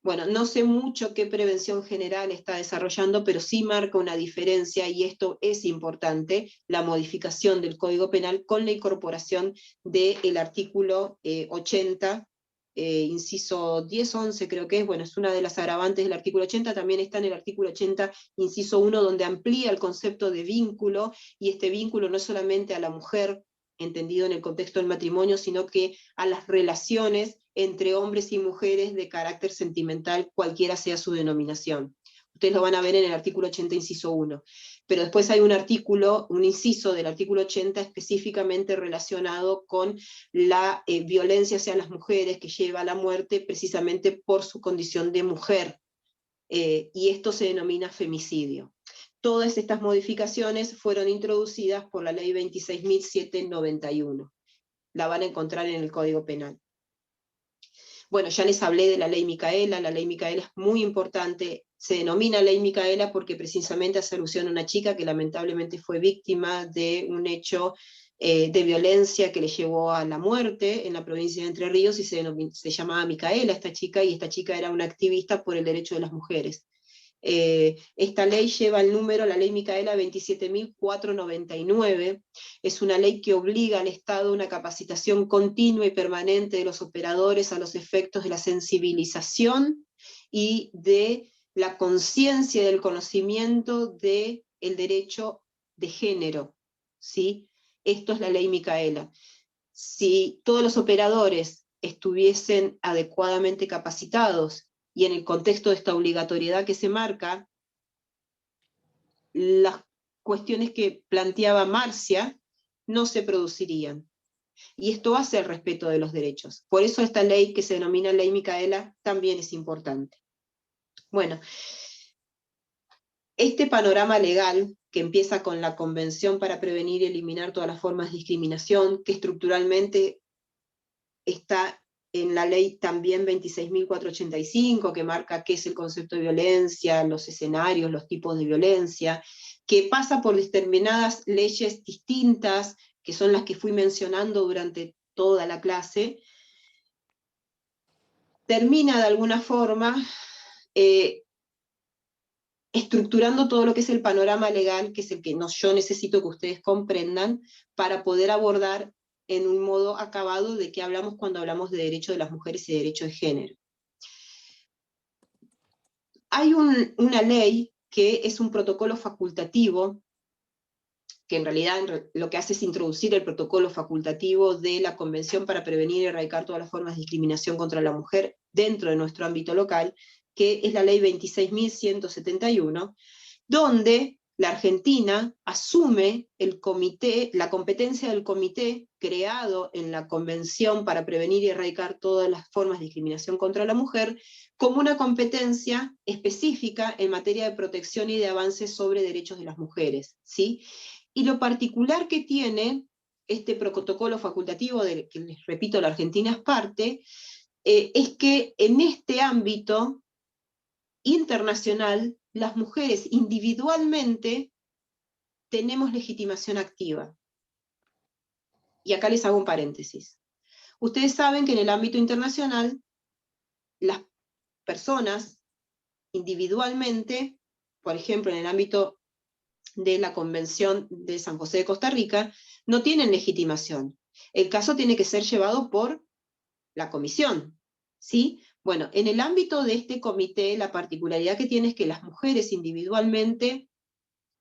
Bueno, no sé mucho qué prevención general está desarrollando, pero sí marca una diferencia, y esto es importante, la modificación del Código Penal con la incorporación del artículo 80, inciso 10, 11 creo que es, bueno, es una de las agravantes del artículo 80, también está en el artículo 80, inciso 1, donde amplía el concepto de vínculo, y este vínculo no solamente a la mujer, entendido en el contexto del matrimonio, sino que a las relaciones entre hombres y mujeres de carácter sentimental, cualquiera sea su denominación. Ustedes lo van a ver en el artículo 80, inciso 1. Pero después hay un artículo, un inciso del artículo 80 específicamente relacionado con la violencia hacia las mujeres, que lleva a la muerte precisamente por su condición de mujer. Y esto se denomina femicidio. Todas estas modificaciones fueron introducidas por la ley 26.791. La van a encontrar en el Código Penal. Bueno, ya les hablé de la ley Micaela es muy importante, se denomina ley Micaela porque precisamente hace alusión a una chica que lamentablemente fue víctima de un hecho de violencia que le llevó a la muerte en la provincia de Entre Ríos, y se llamaba Micaela esta chica, y esta chica era una activista por el derecho de las mujeres. Esta ley lleva el número, la ley Micaela 27.499, es una ley que obliga al Estado a una capacitación continua y permanente de los operadores a los efectos de la sensibilización y de la conciencia del conocimiento del derecho de género, ¿sí? Esto es la ley Micaela. Si todos los operadores estuviesen adecuadamente capacitados, y en el contexto de esta obligatoriedad que se marca, las cuestiones que planteaba Marcia no se producirían. Y esto hace el respeto de los derechos. Por eso esta ley, que se denomina ley Micaela, también es importante. Bueno, este panorama legal, que empieza con la Convención para prevenir y eliminar todas las formas de discriminación, que estructuralmente está en la ley también 26.485, que marca qué es el concepto de violencia, los escenarios, los tipos de violencia, que pasa por determinadas leyes distintas, que son las que fui mencionando durante toda la clase, termina de alguna forma estructurando todo lo que es el panorama legal, que es el que yo necesito que ustedes comprendan para poder abordar en un modo acabado de qué hablamos cuando hablamos de derecho de las mujeres y derecho de género. Hay una ley que es un protocolo facultativo, que en realidad lo que hace es introducir el protocolo facultativo de la Convención para prevenir y erradicar todas las formas de discriminación contra la mujer dentro de nuestro ámbito local, que es la ley 26.171, donde la Argentina asume la competencia del comité creado en la Convención para prevenir y erradicar todas las formas de discriminación contra la mujer, como una competencia específica en materia de protección y de avances sobre derechos de las mujeres, ¿sí? Y lo particular que tiene este protocolo facultativo, del que les repito, la Argentina es parte, es que en este ámbito internacional, las mujeres individualmente tenemos legitimación activa. Y acá les hago un paréntesis. Ustedes saben que en el ámbito internacional, las personas individualmente, por ejemplo, en el ámbito de la Convención de San José de Costa Rica, no tienen legitimación. El caso tiene que ser llevado por la comisión, ¿sí? Bueno, en el ámbito de este comité, la particularidad que tiene es que las mujeres individualmente,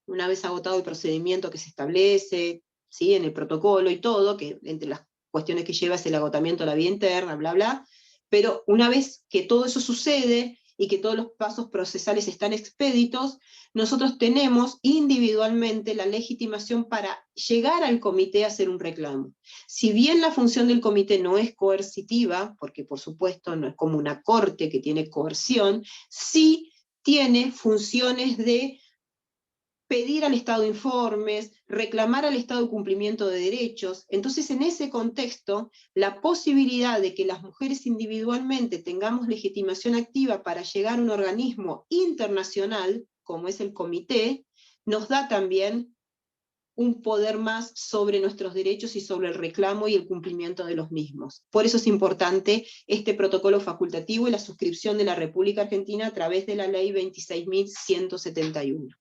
una vez agotado el procedimiento que se establece, ¿sí? En el protocolo y todo, que entre las cuestiones que lleva es el agotamiento de la vida interna, bla, bla, pero una vez que todo eso sucede y que todos los pasos procesales están expeditos, nosotros tenemos individualmente la legitimación para llegar al comité a hacer un reclamo. Si bien la función del comité no es coercitiva, porque por supuesto no es como una corte que tiene coerción, sí tiene funciones de pedir al Estado informes, reclamar al Estado cumplimiento de derechos. Entonces, en ese contexto, la posibilidad de que las mujeres individualmente tengamos legitimación activa para llegar a un organismo internacional, como es el comité, nos da también un poder más sobre nuestros derechos y sobre el reclamo y el cumplimiento de los mismos. Por eso es importante este protocolo facultativo y la suscripción de la República Argentina a través de la ley 26.171.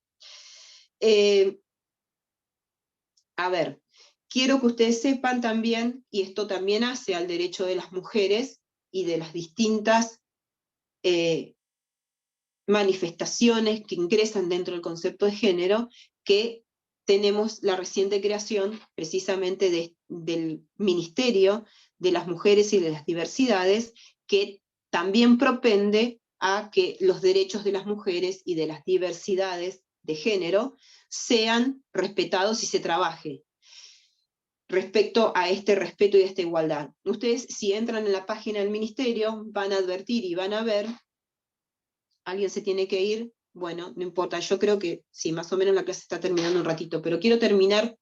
A ver, quiero que ustedes sepan también, y esto también hace al derecho de las mujeres y de las distintas manifestaciones que ingresan dentro del concepto de género, que tenemos la reciente creación precisamente del Ministerio de las Mujeres y de las Diversidades, que también propende a que los derechos de las mujeres y de las diversidades de género sean respetados y se trabaje respecto a este respeto y a esta igualdad. Ustedes, si entran en la página del Ministerio, van a advertir y van a ver, alguien se tiene que ir, bueno, no importa, yo creo que sí, más o menos la clase está terminando un ratito, pero quiero terminar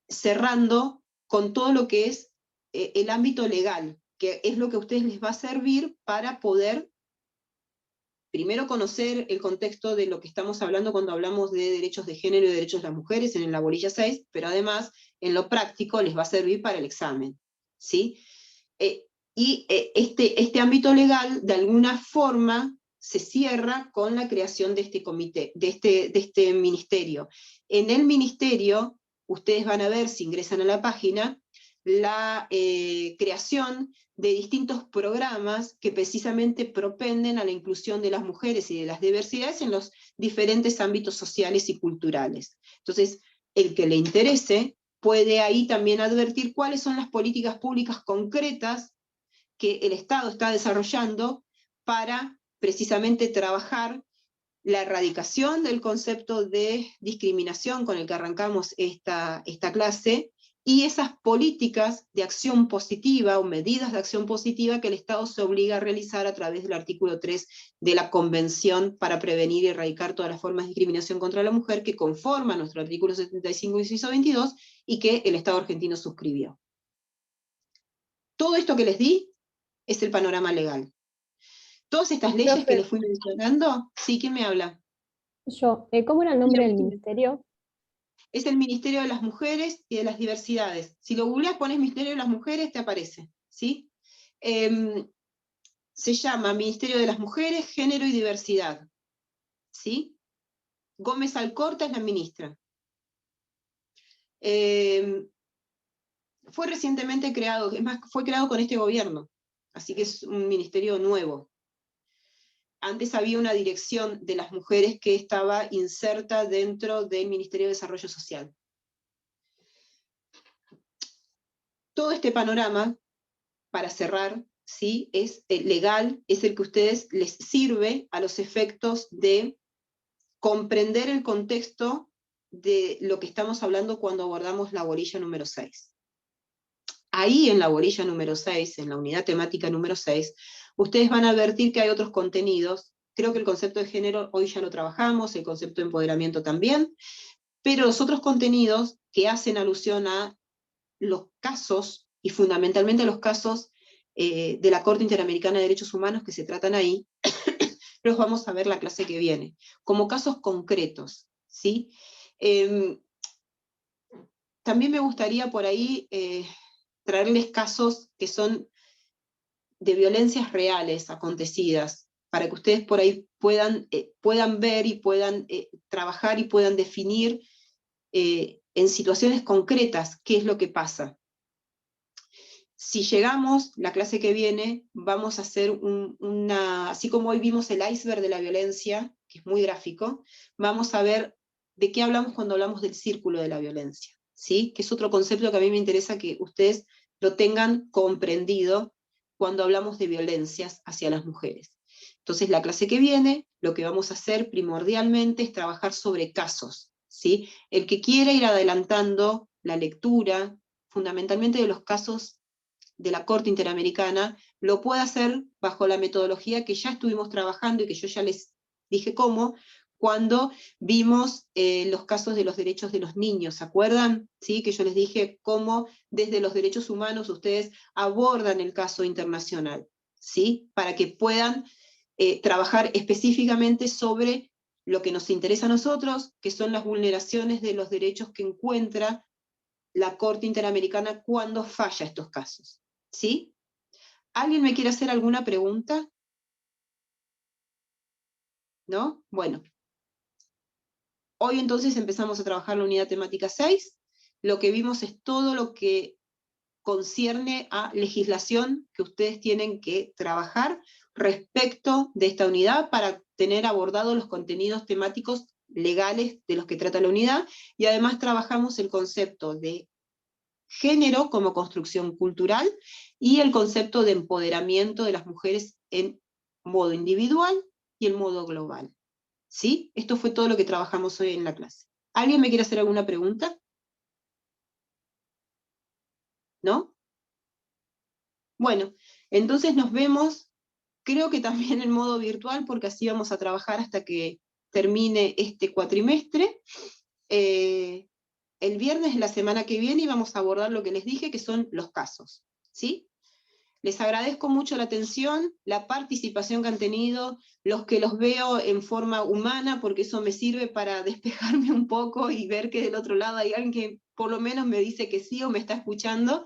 cerrando con todo lo que es el ámbito legal, que es lo que a ustedes les va a servir para poder primero conocer el contexto de lo que estamos hablando cuando hablamos de derechos de género y derechos de las mujeres en la bolilla 6, pero además en lo práctico les va a servir para el examen, ¿sí? Este ámbito legal de alguna forma se cierra con la creación de este comité, de este ministerio. En el ministerio, ustedes van a ver, si ingresan a la página, la creación de distintos programas que precisamente propenden a la inclusión de las mujeres y de las diversidades en los diferentes ámbitos sociales y culturales. Entonces, el que le interese puede ahí también advertir cuáles son las políticas públicas concretas que el Estado está desarrollando para precisamente trabajar la erradicación del concepto de discriminación con el que arrancamos esta clase, y esas políticas de acción positiva o medidas de acción positiva que el Estado se obliga a realizar a través del artículo 3 de la Convención para prevenir y erradicar todas las formas de discriminación contra la mujer, que conforma nuestro artículo 75, inciso 22, y que el Estado argentino suscribió. Todo esto que les di es el panorama legal. Todas estas leyes que les fui mencionando, ¿sí? ¿Quién me habla? Yo, ¿cómo era el nombre del ministerio? Es el Ministerio de las Mujeres y de las Diversidades. Si lo googleas, pones Ministerio de las Mujeres, te aparece, ¿sí? Se llama Ministerio de las Mujeres, Género y Diversidad, ¿sí? Gómez Alcorta es la ministra. Fue recientemente creado, es más, fue creado con este gobierno, así que es un ministerio nuevo. Antes había una dirección de las mujeres que estaba inserta dentro del Ministerio de Desarrollo Social. Todo este panorama, para cerrar, ¿sí? Es legal, es el que a ustedes les sirve a los efectos de comprender el contexto de lo que estamos hablando cuando abordamos la bolilla número 6. Ahí en la bolilla número 6, en la unidad temática número 6, ustedes van a advertir que hay otros contenidos. Creo que el concepto de género hoy ya lo trabajamos, el concepto de empoderamiento también, pero los otros contenidos que hacen alusión a los casos, y fundamentalmente a los casos de la Corte Interamericana de Derechos Humanos que se tratan ahí, los vamos a ver la clase que viene, como casos concretos, ¿sí? También me gustaría por ahí traerles casos que son de violencias reales acontecidas, para que ustedes por ahí puedan ver y puedan trabajar y puedan definir en situaciones concretas qué es lo que pasa. Si llegamos, la clase que viene, vamos a hacer así como hoy vimos el iceberg de la violencia, que es muy gráfico, vamos a ver de qué hablamos cuando hablamos del círculo de la violencia, ¿sí? Que es otro concepto que a mí me interesa que ustedes lo tengan comprendido cuando hablamos de violencias hacia las mujeres. Entonces, la clase que viene, lo que vamos a hacer primordialmente es trabajar sobre casos, ¿sí? El que quiera ir adelantando la lectura, fundamentalmente de los casos de la Corte Interamericana, lo puede hacer bajo la metodología que ya estuvimos trabajando y que yo ya les dije cómo, cuando vimos los casos de los derechos de los niños, ¿se acuerdan? ¿Sí? Que yo les dije cómo desde los derechos humanos ustedes abordan el caso internacional, ¿sí? Para que puedan trabajar específicamente sobre lo que nos interesa a nosotros, que son las vulneraciones de los derechos que encuentra la Corte Interamericana cuando falla estos casos, ¿sí? ¿Alguien me quiere hacer alguna pregunta? ¿No? Bueno. Hoy entonces empezamos a trabajar la unidad temática 6. Lo que vimos es todo lo que concierne a legislación que ustedes tienen que trabajar respecto de esta unidad para tener abordados los contenidos temáticos legales de los que trata la unidad, y además trabajamos el concepto de género como construcción cultural y el concepto de empoderamiento de las mujeres en modo individual y en modo global. ¿Sí? Esto fue todo lo que trabajamos hoy en la clase. ¿Alguien me quiere hacer alguna pregunta? ¿No? Bueno, entonces nos vemos, creo que también en modo virtual, porque así vamos a trabajar hasta que termine este cuatrimestre. El viernes de la semana que viene vamos a abordar lo que les dije, que son los casos. ¿Sí? Les agradezco mucho la atención, la participación que han tenido, los que los veo en forma humana, porque eso me sirve para despejarme un poco y ver que del otro lado hay alguien que por lo menos me dice que sí o me está escuchando.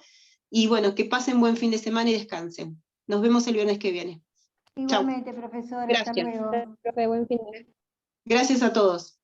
Y bueno, que pasen buen fin de semana y descansen. Nos vemos el viernes que viene. Igualmente, profesora, hasta Gracias. luego. Profe, buen fin de Gracias a todos.